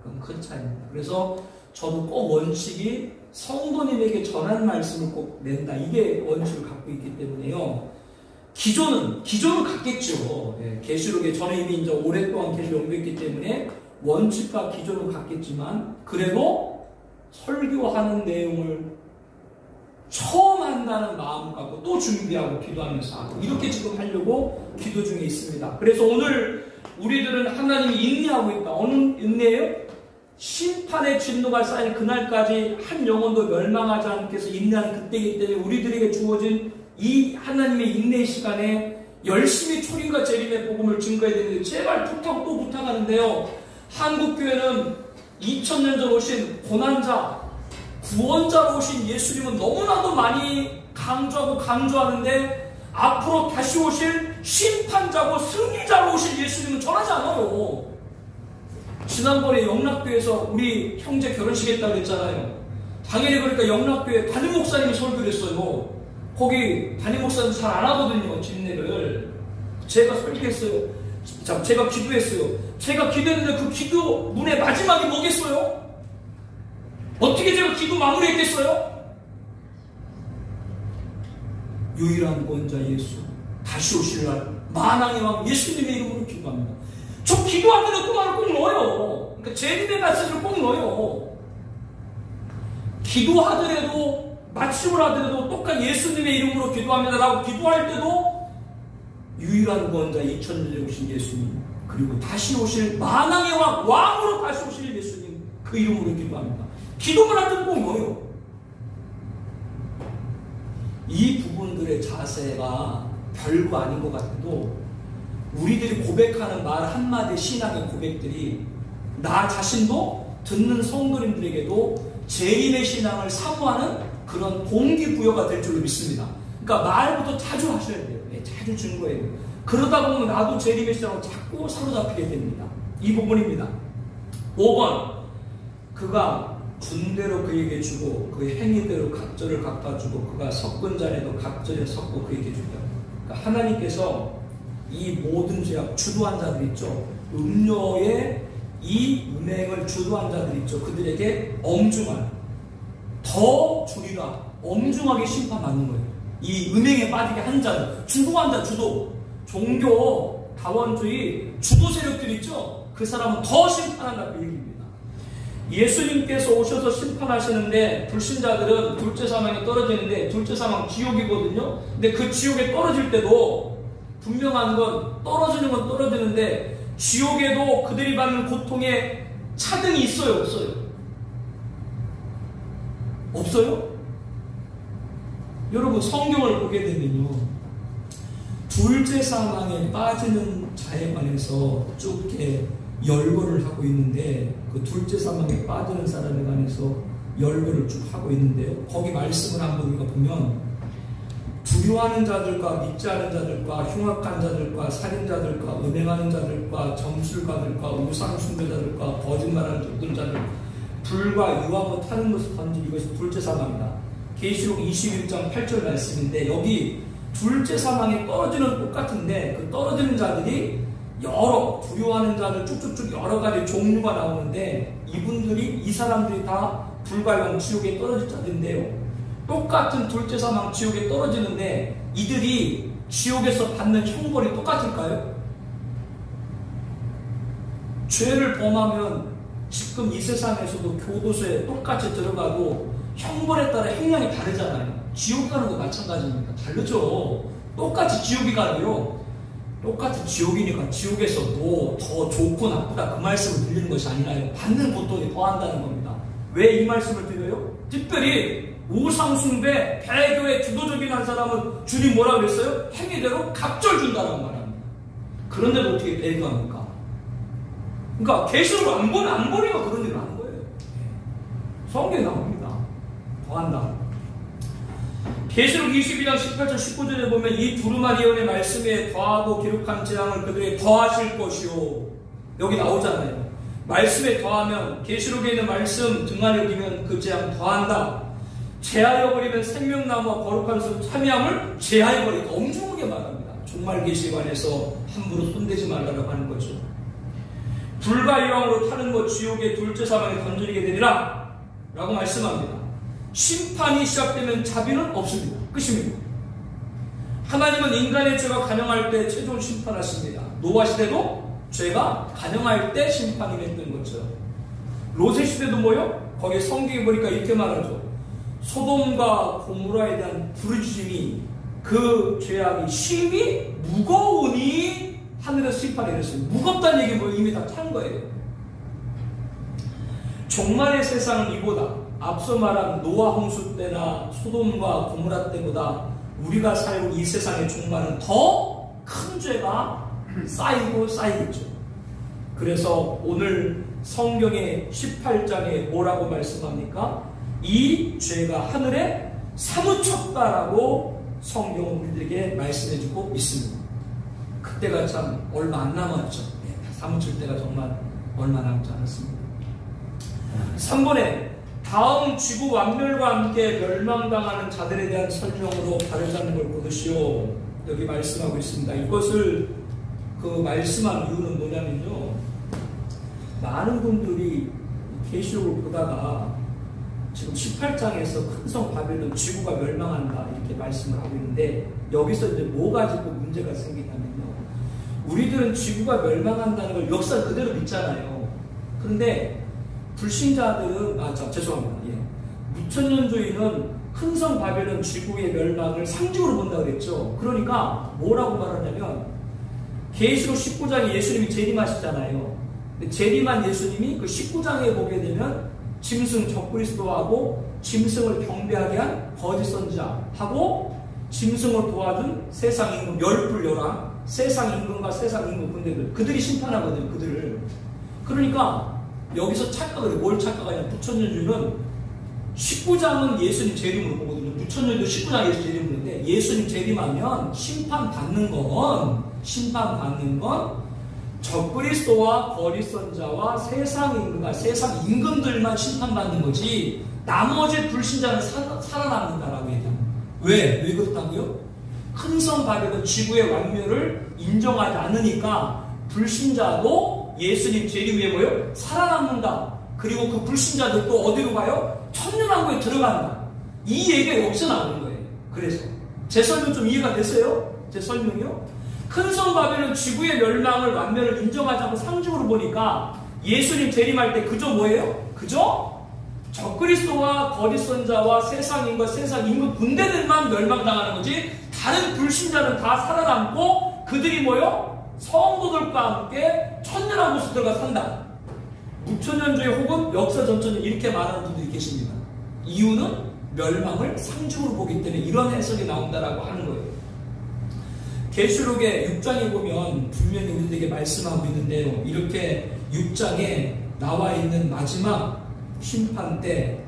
그건 큰 차이입니다. 그래서 저도 꼭 원칙이 성도님에게 전한 말씀을 꼭 낸다, 이게 원칙을 갖고 있기 때문에요. 기존은 같겠죠. 계시록에 저는 이미 이제 오랫동안 계시록 연구했기 때문에 원칙과 기존은 같겠지만, 그래도 설교하는 내용을 처음 한다는 마음 갖고 또 준비하고 기도하면서 하고, 이렇게 지금 하려고 기도 중에 있습니다. 그래서 오늘 우리들은 하나님이 인내하고 있다. 어느 인내예요? 심판의 진노가 쌓인 그날까지 한 영혼도 멸망하지 않게 해서 인내하는 그때이기 때문에 우리들에게 주어진 이 하나님의 인내의 시간에 열심히 초림과 재림의 복음을 증거해야 되는데, 제발 또 부탁하는데요. 한국교회는 2000년 전 오신 고난자, 구원자로 오신 예수님은 너무나도 많이 강조하는데, 앞으로 다시 오실 심판자고 승리자로 오실 예수님은 전하지 않아요. 지난번에 영락교회에서 우리 형제 결혼식 했다고 했잖아요. 당연히 그러니까 영락교회 담임 목사님이 설교를 했어요. 거기 담임 목사님 잘 안 하거든요, 진례를. 제가 설교했어요. 제가 기도했어요. 제가 기도했는데 그 기도 문의 마지막이 뭐겠어요? 어떻게 제가 기도 마무리했겠어요? 유일한 구원자 예수 다시 오실 날 만왕의 왕 예수님의 이름으로 기도합니다. 저 기도하는 그 말을 꼭 넣어요. 그러니까 제림의 메시지를 꼭 넣어요. 기도하더라도 맞춤을 하더라도 똑같이 예수님의 이름으로 기도합니다라고 기도할 때도 유일한 구원자 2000년에 오신 예수님 그리고 다시 오실 만왕의 왕으로 다시 오실 예수님 그 이름으로 기도합니다. 기도만 할 때도 꼭 넣어요. 이 부분들의 자세가 별거 아닌 것 같아도 우리들이 고백하는 말 한마디 신앙의 고백들이 나 자신도 듣는 성도님들에게도 재림의 신앙을 사모하는 그런 동기부여가 될 줄로 믿습니다. 그러니까 말부터 자주 하셔야 돼요. 네, 자주 증거해야 돼요. 그러다 보면 나도 재림의 신앙을 자꾸 사로잡히게 됩니다. 이 부분입니다. 5번 그가 준 대로 그에게 주고 그 행위대로 각절을 갚아주고 그가 섞은 잔에도 각절에 섞고 그에게 주다. 그러니까 하나님께서 이 모든 죄악 주도한 자들 있죠. 음료에 이 음행을 주도한 자들 있죠. 그들에게 엄중한 더 주리라 엄중하게 심판받는 거예요. 이 음행에 빠지게 한 자들 주도한 자 주도 종교 다원주의 주도 세력들 있죠. 그 사람은 더 심판한다 그 얘기입니다. 예수님께서 오셔서 심판하시는데 불신자들은 둘째 사망에 떨어지는데 둘째 사망 지옥이거든요. 근데 그 지옥에 떨어질 때도 분명한 건 떨어지는 건 떨어지는데 지옥에도 그들이 받는 고통에 차등이 있어요? 없어요? 없어요? 여러분 성경을 보게 되면요 둘째 사망에 빠지는 자에 관해서 쭉 이렇게 열거를 하고 있는데 그 둘째 사망에 빠지는 사람에 관해서 열거를 쭉 하고 있는데요. 거기 말씀을 한번 우리가 보면 두려워하는 자들과 믿지 않은 자들과 흉악한 자들과 살인자들과 음행하는 자들과 점술가들과 우상숭배자들과 거짓말하는 자들 불과 유화 못하는 것을 던진 이것이 둘째 사망이다. 계시록 21장 8절 말씀인데 여기 둘째 사망에 떨어지는 똑같은데 그 떨어지는 자들이 여러 두려워하는 자들 쭉쭉쭉 여러 가지 종류가 나오는데 이 사람들이 다 불과 영 지옥에 떨어질 자들인데요. 똑같은 둘째 사망 지옥에 떨어지는데 이들이 지옥에서 받는 형벌이 똑같을까요? 죄를 범하면 지금 이 세상에서도 교도소에 똑같이 들어가도 형벌에 따라 형량이 다르잖아요. 지옥 가는 거 마찬가지입니다. 다르죠. 똑같이 지옥이 가는데요. 똑같은 지옥이니까 지옥에서 뭐 더 좋고 나쁘다 그 말씀을 드리는 것이 아니라요. 받는 고통이 더한다는 겁니다. 왜 이 말씀을 드려요? 특별히 우상숭배, 배교의 주도적인 한 사람은 주님 뭐라고 그랬어요? 행위대로 갑절 준다라고 말합니다. 그런데도 어떻게 배교합니까? 그러니까 계시록을 안 보니까 그런 일을 하는 거예요. 성경에 나옵니다. 더한다. 계시록 22장 18절 19절에 보면 이 두루마리 예언의 말씀에 더하고 기록한 재앙을 그들에게 더하실 것이요. 여기 나오잖아요. 말씀에 더하면 계시록에 있는 말씀 등한에 끼면 그 재앙 더한다. 제하여 버리면 생명나무와 거룩한 수 참여함을 제하여 버리니까 엄중하게 말합니다. 종말 계시에 관해서 함부로 손대지 말라고 하는 거죠. 불과 이왕으로 타는 것 지옥의 둘째 사망에 던지게 되리라 라고 말씀합니다. 심판이 시작되면 자비는 없습니다. 끝입니다. 하나님은 인간의 죄가 간영할 때 최종 심판하십니다. 노아 시대도 죄가 간영할 때 심판이 했던 것처럼 롯의 시대도 뭐요? 거기에 성경에 보니까 이렇게 말하죠. 소돔과 고모라에 대한 부르짖음이 그 죄악이 심히 무거우니 하늘에서 심판이 됐습니다. 무겁다는 얘기 뭐 이미 다 탄 거예요. 종말의 세상은 이보다 앞서 말한 노아 홍수 때나 소돔과 고모라 때보다 우리가 살고 이 세상의 종말은 더 큰 죄가 쌓이고 쌓이겠죠. 그래서 오늘 성경의 18장에 뭐라고 말씀합니까? 이 죄가 하늘에 사무쳤다라고 성경은 우리들에게 말씀해주고 있습니다. 그때가 참 얼마 안 남았죠. 사무칠 때가 정말 얼마 남지 않았습니다. 3번에 다음 지구 완멸과 함께 멸망당하는 자들에 대한 설명으로 다르다는 걸 보듯이요. 여기 말씀하고 있습니다. 이것을 그 말씀한 이유는 뭐냐면요. 많은 분들이 계시록을 보다가 지금 18장에서 큰 성 바벨론 지구가 멸망한다 이렇게 말씀을 하고 있는데, 여기서 이제 뭐 가지고 문제가 생기냐면요, 우리들은 지구가 멸망한다는 걸 역사 그대로 믿잖아요. 그런데 불신자들은 죄송합니다. 무천년주의는 큰 성 바벨론 지구의 멸망을 상징으로 본다고 그랬죠. 그러니까 뭐라고 말하냐면, 계시록 19장에 예수님이 재림하시잖아요. 근데 재림한 예수님이 그 19장에 보게 되면 짐승 적그리스도하고 짐승을 경배하게 한 거짓 선지자하고 짐승을 도와준 세상 임금 열불 열왕, 세상 임금과 세상 임금 군대들, 그들이 심판하거든요. 그들을. 그러니까 여기서 착각을 해요. 뭘 착각하냐, 무천년주의는 19장은 예수님 재림으로 보거든요. 무천년도 19장 예수 재림을 보는데, 예수님 재림하면 심판받는 건 적그리스도와 거짓 선자와 세상 임금과 세상 임금들만 심판받는 거지, 나머지 불신자는 살아남는다라고 얘기합니다. 왜 그렇다고요? 큰 성 바벨론 지구의 완멸을 인정하지 않으니까 불신자도 예수님 재림 후에 뭐예요? 살아남는다. 그리고 그 불신자들도 어디로 가요? 천년왕국에 들어간다. 이 얘기가 여기서 나오는 거예요. 그래서 제 설명 좀 이해가 됐어요? 제 설명이요? 큰 성 바벨론 지구의 멸망을 완멸을 인정하지 않고 상징으로 보니까 예수님 재림할 때 그저 뭐예요? 그저 적그리스도와 거짓 선자와 세상 임금과 세상 임금 군대들만 멸망당하는 거지, 다른 불신자는 다 살아남고 그들이 뭐예요? 성도들과 함께 천년왕국에 들어가 산다. 무천년주의 혹은 역사 전천년 이렇게 말하는 분들이 계십니다. 이유는 멸망을 상징으로 보기 때문에 이런 해석이 나온다라고 하는 거예요. 계시록의 6장에 보면 분명히 우리들에게 말씀하고 있는데요, 이렇게 6장에 나와 있는 마지막 심판 때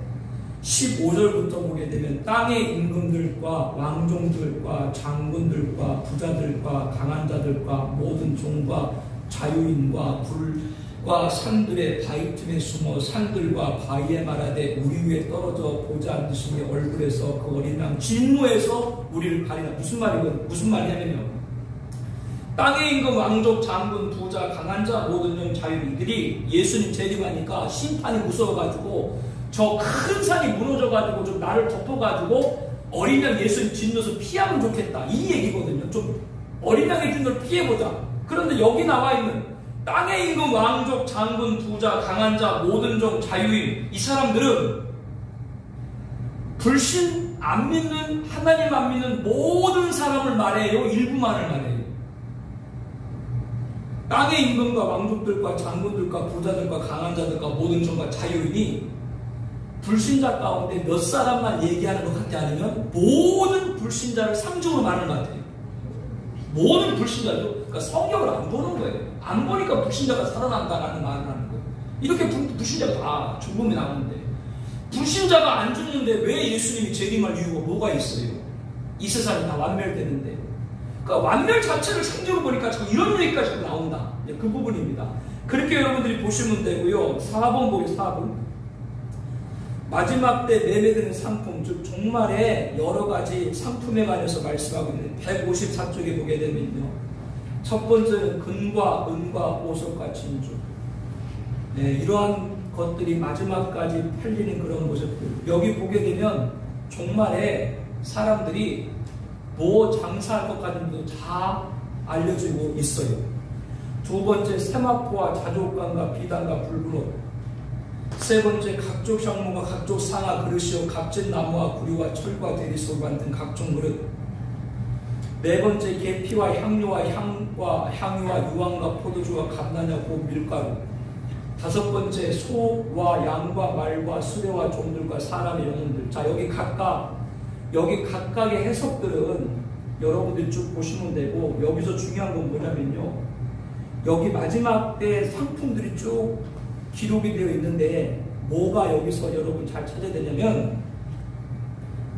15절부터 보게 되면 땅의 임금들과 왕종들과 장군들과 부자들과 강한 자들과 모든 종과 자유인과 불과 산들의 바위 틈에 숨어 산들과 바위에 말하되 우리 위에 떨어져 보지 않으시니 얼굴에서 그 어린 양 진노에서 우리를 가리라. 무슨 말이냐면요, 땅의 임금, 왕족, 장군, 부자, 강한 자, 모든 종, 자유인들이 예수님 재림하니까 심판이 무서워가지고 저 큰 산이 무너져가지고 좀 나를 덮어가지고 어린 양 예수님 진노에서 피하면 좋겠다, 이 얘기거든요. 좀 어린 양의 진노를 피해보자. 그런데 여기 나와 있는 땅의 임금, 왕족, 장군, 부자, 강한 자, 모든 종, 자유인, 이 사람들은 불신 안 믿는, 하나님 안 믿는 모든 사람을 말해요? 일부만을 말해요? 땅의 임금과 왕족들과 장군들과 부자들과 강한 자들과 모든 종과 자유인이 불신자 가운데 몇 사람만 얘기하는 것 같지 않으면 모든 불신자를 상징으로 말하는 것 같아요. 모든 불신자도, 그러니까 성경을 안 보는 거예요. 안 보니까 불신자가 살아난다라는 말을 하는 거예요. 이렇게 불신자가 다 죽음이 나오는데, 불신자가 안 죽는데 왜 예수님이 재림할 이유가 뭐가 있어요? 이 세상이 다 완멸되는데. 그러니까 완멸 자체를 상징으로 보니까 자꾸 이런 얘기까지 나온다. 그 부분입니다. 그렇게 여러분들이 보시면 되고요. 4번 보기 4번. 마지막 때 매매되는 상품, 즉 종말의 여러 가지 상품에 관해서 말씀하고 있는 154쪽에 보게 되면요, 첫 번째는 금과 은과 보석과 진주, 이러한 것들이 마지막까지 팔리는 그런 모습들. 여기 보게 되면 종말에 사람들이 뭐 장사할 것까지도 다 알려지고 있어요. 두 번째, 세마포와 자족관과 비단과 붉은 옷. 세 번째, 각종 향목과 각종 상아 그릇이요 값진 나무와 구리와 철과 대리석으로 만든 각종 그릇. 네 번째, 계피와 향료와 향유와 유황과 포도주와 감나냐 고 밀가루. 다섯 번째, 소와 양과 말과 수레와 종들과 사람의 영혼들. 자, 여기 각각의 해석들은 여러분들이 쭉 보시면 되고, 여기서 중요한 건 뭐냐면요, 여기 마지막 때 상품들이 쭉 기록이 되어 있는데, 뭐가 여기서 여러분 잘 찾아야 되냐면,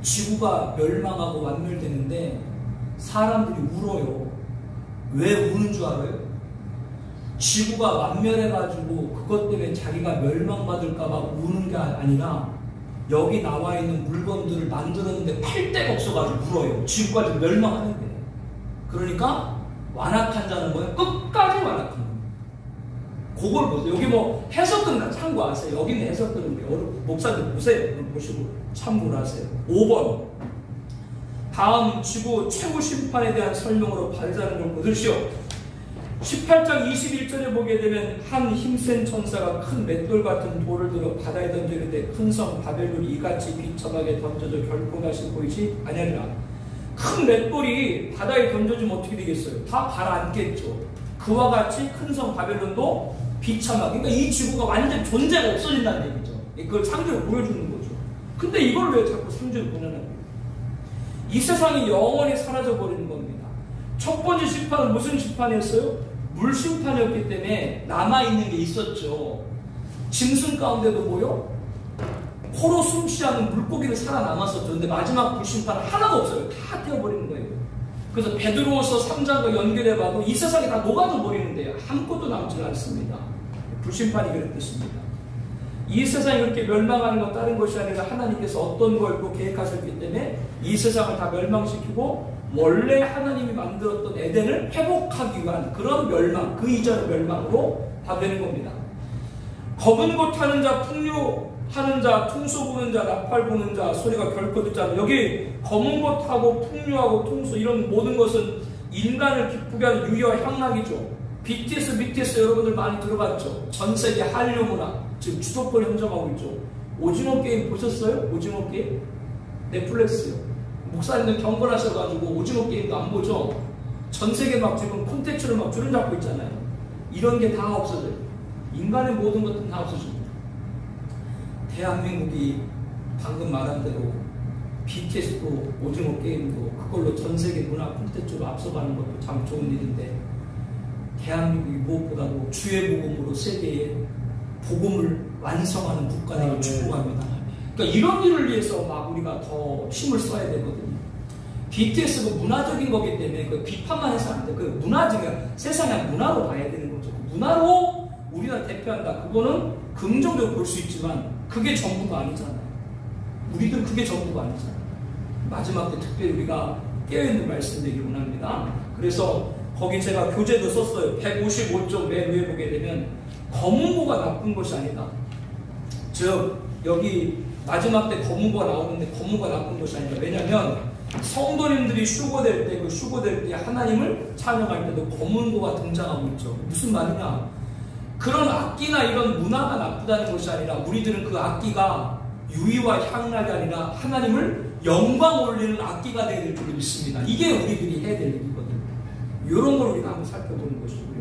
지구가 멸망하고 완멸되는데 사람들이 울어요. 왜 우는 줄 알아요? 지구가 완멸해가지고 그것 때문에 자기가 멸망받을까봐 우는 게 아니라, 여기 나와 있는 물건들을 만들었는데 팔 데가 없어가지고 울어요. 지구가 지금 멸망하는데. 그러니까 완악한 자는 뭐예요? 끝까지 완악한 거예요. 그걸 보세요. 여기 뭐 해석들은 다 참고하세요. 여기는 해석들은 목사님 보세요. 보시고 참고를 하세요. 5번. 다음 지구 최고 심판에 대한 설명으로 바르자는 걸 보십시오. 18장 21절에 보게 되면 한 힘센 천사가 큰 맷돌 같은 돌을 들어 바다에 던지는데 큰 성 바벨론이 이같이 비참하게 던져져 결코 다시 보이지 아니하리라. 큰 맷돌이 바다에 던져지면 어떻게 되겠어요? 다 가라앉겠죠. 그와 같이 큰 성 바벨론도 비참하게, 그러니까 이 지구가 완전 존재가 없어진다는 얘기죠. 그걸 창조를 보여주는 거죠. 근데 이걸 왜 자꾸 창조를 보내는 거예요? 이 세상이 영원히 사라져 버리는 겁니다. 첫 번째 심판은 무슨 심판이었어요? 물 심판이었기 때문에 남아있는 게 있었죠. 짐승 가운데도 뭐요? 코로 숨쉬지 않는 물고기는 살아남았었죠. 근데 마지막 불심판은 하나도 없어요. 다 태워버리는 거예요. 그래서 베드로서 3장과 연결해봐도 이 세상이 다 녹아져 버리는데요. 아무것도 남지 않습니다. 불심판이 그랬습니다. 이 세상이 그렇게 멸망하는 건 다른 것이 아니라 하나님께서 어떤 걸 또 계획하셨기 때문에 이 세상을 다 멸망시키고 원래 하나님이 만들었던 에덴을 회복하기 위한 그런 멸망, 그 이전의 멸망으로 다 되는 겁니다. 검은 고 타는 자, 풍류하는 자, 퉁소 부는 자, 나팔 부는 자 소리가 결코 듣지 않아. 여기 검은 고 타고 풍류하고 퉁소 이런 모든 것은 인간을 기쁘게 하는 유희와 향락이죠. BTS 여러분들 많이 들어봤죠? 전 세계 한류 문화 지금 주도권을 형성하고 있죠. 오징어 게임 보셨어요? 오징어 게임? 넷플릭스요. 목사님들 경건하셔가지고 오징어 게임도 안 보죠? 전 세계 막 지금 콘텐츠를 막 줄여잡고 있잖아요. 이런 게 다 없어져요. 인간의 모든 것들은 다 없어집니다. 대한민국이 방금 말한 대로 BTS도 오징어 게임도 그걸로 전 세계 문화 콘텐츠로 앞서가는 것도 참 좋은 일인데 대한민국이 무엇보다도 주의 복음으로 세계에 복음을 완성하는 국가 되기를 축복합니다. 그러니까 이런 일을 위해서 막 우리가 더 힘을 써야 되거든요. BTS가 문화적인 거기 때문에 그 비판만 해서 안 돼. 그 문화적인 세상의 문화로 봐야 되는 거죠. 그 문화로 우리가 대표한다. 그거는 긍정적으로 볼 수 있지만 그게 전부가 아니잖아요. 우리들 그게 전부가 아니잖아요. 마지막 때 특별히 우리가 깨어있는 말씀드리기 원합니다. 그래서 거기 제가 교재도 썼어요. 155쪽 맨 위에 보게 되면 검은고가 나쁜 것이 아니다. 즉 여기 마지막 때 검은고가 나오는데 검은고가 나쁜 것이 아니다. 왜냐하면 성도님들이 휴거될 때 그 휴거될 때 하나님을 찬양할 때도 검은고가 등장하고 있죠. 무슨 말이냐? 그런 악기나 이런 문화가 나쁘다는 것이 아니라 우리들은 그 악기가 유희와 향락이 아니라 하나님을 영광 올리는 악기가 되어야 될 줄 믿습니다. 이게 우리들이 해야 될 일이거든요. 이런 걸 우리가 한번 살펴보는 것이고요.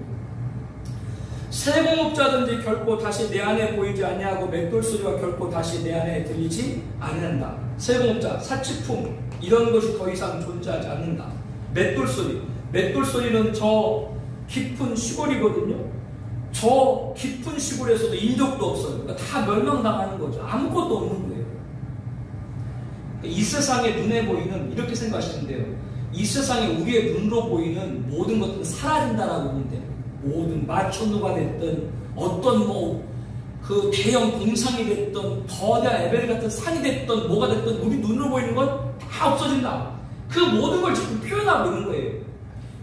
세공업자든지 결코 다시 내 안에 보이지 아니하고 맷돌 소리가 결코 다시 내 안에 들리지 않는다. 세공업자, 사치품 이런 것이 더 이상 존재하지 않는다. 맷돌 소리는 저 깊은 시골이거든요. 저 깊은 시골에서도 인적도 없어요. 그러니까 다 멸망당하는 거죠. 아무것도 없는 거예요. 이 세상에 눈에 보이는, 이렇게 생각하시면 돼요. 이 세상에 우리의 눈으로 보이는 모든 것들은 사라진다라고 보면 돼요. 모든 마천루가 됐든 어떤 그 대형 공상이 됐든 거대한 에베레 같은 산이 됐든 뭐가 됐든 우리 눈으로 보이는 건 다 없어진다. 그 모든 걸 지금 표현하고 있는 거예요.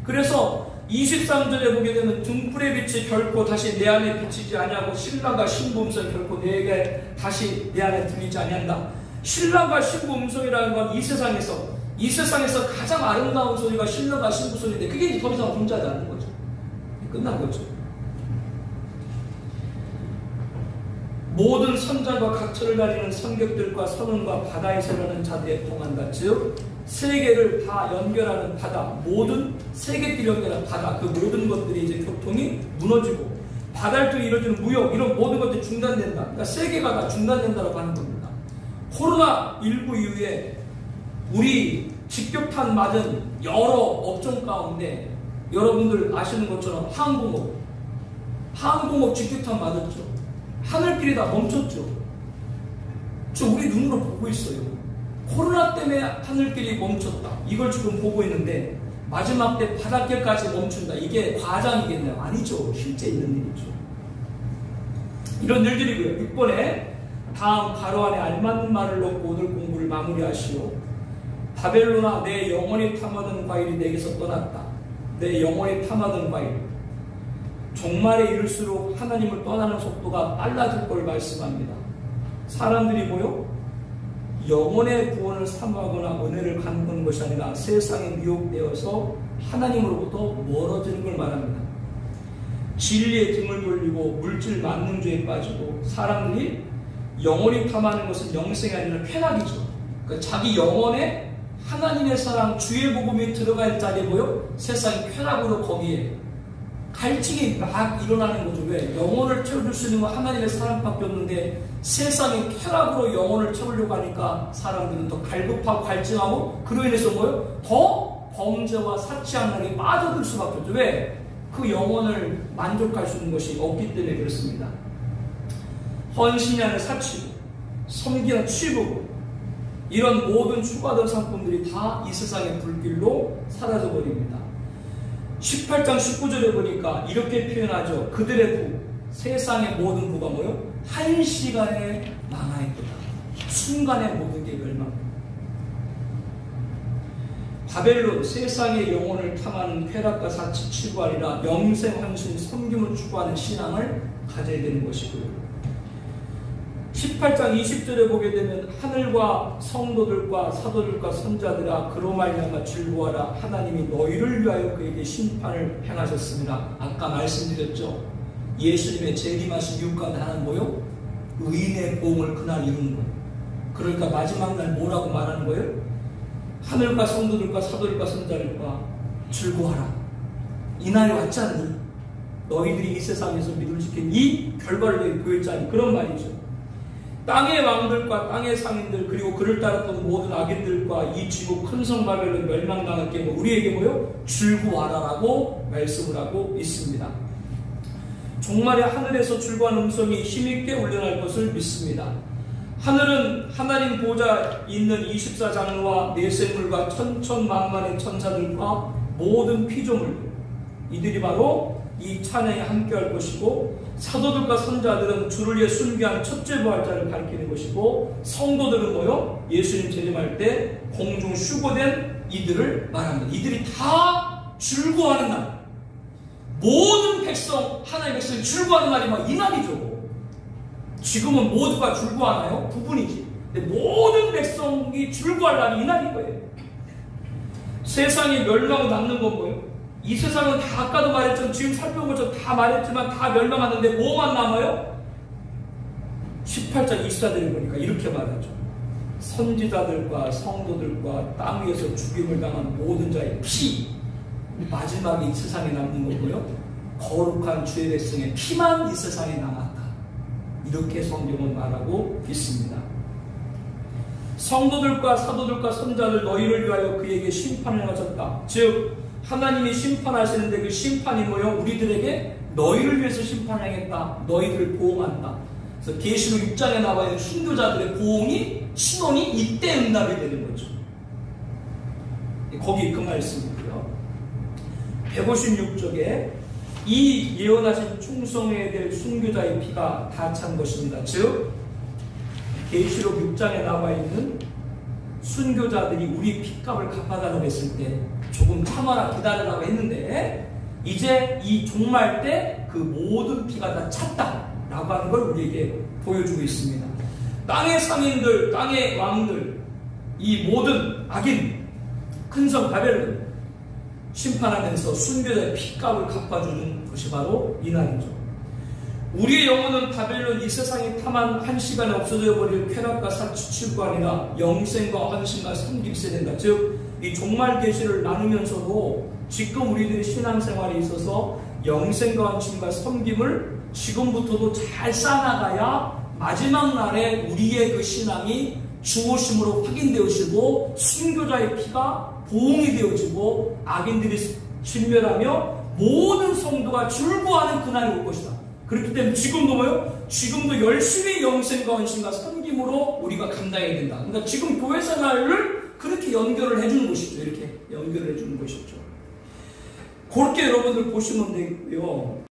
그래서 23절에 보게 되면 등불의 빛이 결코 다시 내 안에 비치지 아니하고 신랑과 신부 음성이 결코 내게 다시 내 안에 들리지 아니한다. 신랑과 신부 음성이라는 건 이 세상에서 가장 아름다운 소리가 신랑과 신부 소리인데 그게 이제 더 이상 존재하지 않는 거죠. 끝난 거죠. 모든 선자과 각처를 다니는 성격들과 선원과 바다에서 일하는 자들에 통한다. 즉 세계를 다 연결하는 바다, 모든 세계끼리 연결하는 바다, 그 모든 것들이 이제 교통이 무너지고 바다를 통해 이루어지는 무역 이런 모든 것들이 중단된다. 그러니까 세계가 다 중단된다고 하는 겁니다. 코로나19 이후에 우리 직격탄 맞은 여러 업종 가운데 여러분들 아시는 것처럼 항공업 직격탄 맞았죠. 하늘길이 다 멈췄죠. 저 우리 눈으로 보고 있어요. 코로나 때문에 하늘길이 멈췄다. 이걸 지금 보고 있는데 마지막 때 바닷길까지 멈춘다. 이게 과장이겠나요? 아니죠. 실제 있는 일이죠. 이런 일들이고요. 6번에 다음 가로 안에 알맞는 말을 넣고 오늘 공부를 마무리하시오. 바벨론아 내 영원히 탐하던 과일이 내게서 떠났다. 내 영원히 탐하던 과일. 종말에 이를수록 하나님을 떠나는 속도가 빨라질 걸 말씀합니다. 사람들이 뭐요? 영혼의 구원을 사모하거나 은혜를 간구하는 것이 아니라 세상에 미혹되어서 하나님으로부터 멀어지는 걸 말합니다. 진리에 등을 돌리고 물질 만능주의에 빠지고, 사람들이 영혼이 탐하는 것은 영생이 아니라 쾌락이죠. 그러니까 자기 영혼에 하나님의 사랑, 주의 복음이 들어갈 자리에 뭐요? 세상이 쾌락으로 거기에 갈증이 막 일어나는 거죠. 왜? 영혼을 채워줄 수 있는 건 하나님의 사랑밖에 없는데 세상의 쾌락으로 영혼을 채우려고 하니까 사람들은 더 갈급하고 갈증하고, 그로 인해서 뭐요? 더 범죄와 사치함락에 빠져들 수밖에 없죠. 왜? 그 영혼을 만족할 수 있는 것이 없기 때문에 그렇습니다. 헌신이 아니라 사치고, 섬기나 취부고, 이런 모든 추가된 상품들이 다 이 세상의 불길로 사라져버립니다. 18장 19절에 보니까 이렇게 표현하죠. 그들의 부, 세상의 모든 부가 뭐요? 한 시간에 망하였도다. 순간에 모든 게 멸망. 바벨론, 세상의 영혼을 탐하는 쾌락과 사치 추구하리라 영생 헌신 섬김을 추구하는 신앙을 가져야 되는 것이고요. 18장 20절에 보게 되면 하늘과 성도들과 사도들과 선자들아 그로 말미암아 즐거워하라. 하나님이 너희를 위하여 그에게 심판을 행하셨습니다. 아까 말씀드렸죠. 예수님의 재림하신 이유가 하나는 뭐요? 의인의 보응을 그날 이루는 거예요. 그러니까 마지막 날 뭐라고 말하는 거예요? 하늘과 성도들과 사도들과 선자들과 즐거워하라. 이날이 왔지 않니? 너희들이 이 세상에서 믿음을 지킨 이 결과를 보였지, 그런 말이죠. 땅의 왕들과 땅의 상인들, 그리고 그를 따랐던 모든 악인들과 이 지구 큰 성 바벨론 멸망당할게 우리에게 뭐요? 즐거워하라라고 말씀을 하고 있습니다. 종말에 하늘에서 즐거워하는 음성이 힘있게 울려날 것을 믿습니다. 하늘은 하나님 보좌 있는 24장로와 내생물과 천천만만의 천사들과 모든 피조물, 이들이 바로 이 찬양에 함께할 것이고, 사도들과 선자들은 주를 위해 순교한 첫째 부활자를 가리키는 것이고, 성도들은 뭐요? 예수님 재림할 때 공중 휴거된 이들을 말합니다. 이들이 다 즐거워하는 날, 모든 백성, 하나님의 백성이 즐거워하는 날이 막 이 날이죠. 지금은 모두가 즐거워하나요? 부분이지. 근데 모든 백성이 즐거워할 날이 이 날인 거예요. 세상에 멸망을 남는 건 뭐예요? 이 세상은 다 아까도 말했지만, 지금 살펴본 것처럼 다 말했지만 다 멸망하는데 뭐만 남아요? 18장 24절에 보니까 이렇게 말하죠. 선지자들과 성도들과 땅 위에서 죽임을 당한 모든 자의 피, 마지막에 이 세상에 남는 거고요. 거룩한 주의 백성의 피만 이 세상에 남았다. 이렇게 성경은 말하고 있습니다. 성도들과 사도들과 선자들 너희를 위하여 그에게 심판을 하셨다. 즉 하나님이 심판하시는데 그 심판이 뭐요? 우리들에게 너희를 위해서 심판하겠다. 너희들을 보응한다. 그래서 계시록 6장에 나와 있는 순교자들의 보응이, 신원이 이때 응답이 되는 거죠. 거기 그 말씀이고요. 156쪽에 이 예언하신 충성해야 될 순교자의 피가 다 찬 것입니다. 즉 계시록 6장에 나와 있는 순교자들이 우리 핏값을 갚아달라고 했을 때 조금 참아라, 기다리라고 했는데, 이제 이 종말 때 그 모든 피가 다 찼다라고 하는 걸 우리에게 보여주고 있습니다. 땅의 상인들, 땅의 왕들, 이 모든 악인, 큰성 바벨론 심판하면서 순교자의 핏값을 갚아주는 것이 바로 이 날이죠. 우리의 영혼은 바벨론 이 세상에 탐한 한 시간에 없어져 버릴 쾌락과 사치 취구가 아니라 영생과 헌신과 섬김이 있어야 된다. 즉 이 종말 계시를 나누면서도 지금 우리들의 신앙생활에 있어서 영생과 헌신과 섬김을 지금부터도 잘 쌓아나가야 마지막 날에 우리의 그 신앙이 주오심으로 확인되어지고 순교자의 피가 보응이 되어지고 악인들이 진멸하며 모든 성도가 즐거워하는 그날이 올 것이다. 그렇기 때문에 지금도 뭐요? 지금도 열심히 영생과 헌신과 섬김으로 우리가 감당해야 된다. 그러니까 지금 교회 생활을 그렇게 연결을 해주는 것이죠. 이렇게 연결을 해주는 것이죠. 그렇게 여러분들 보시면 되고요.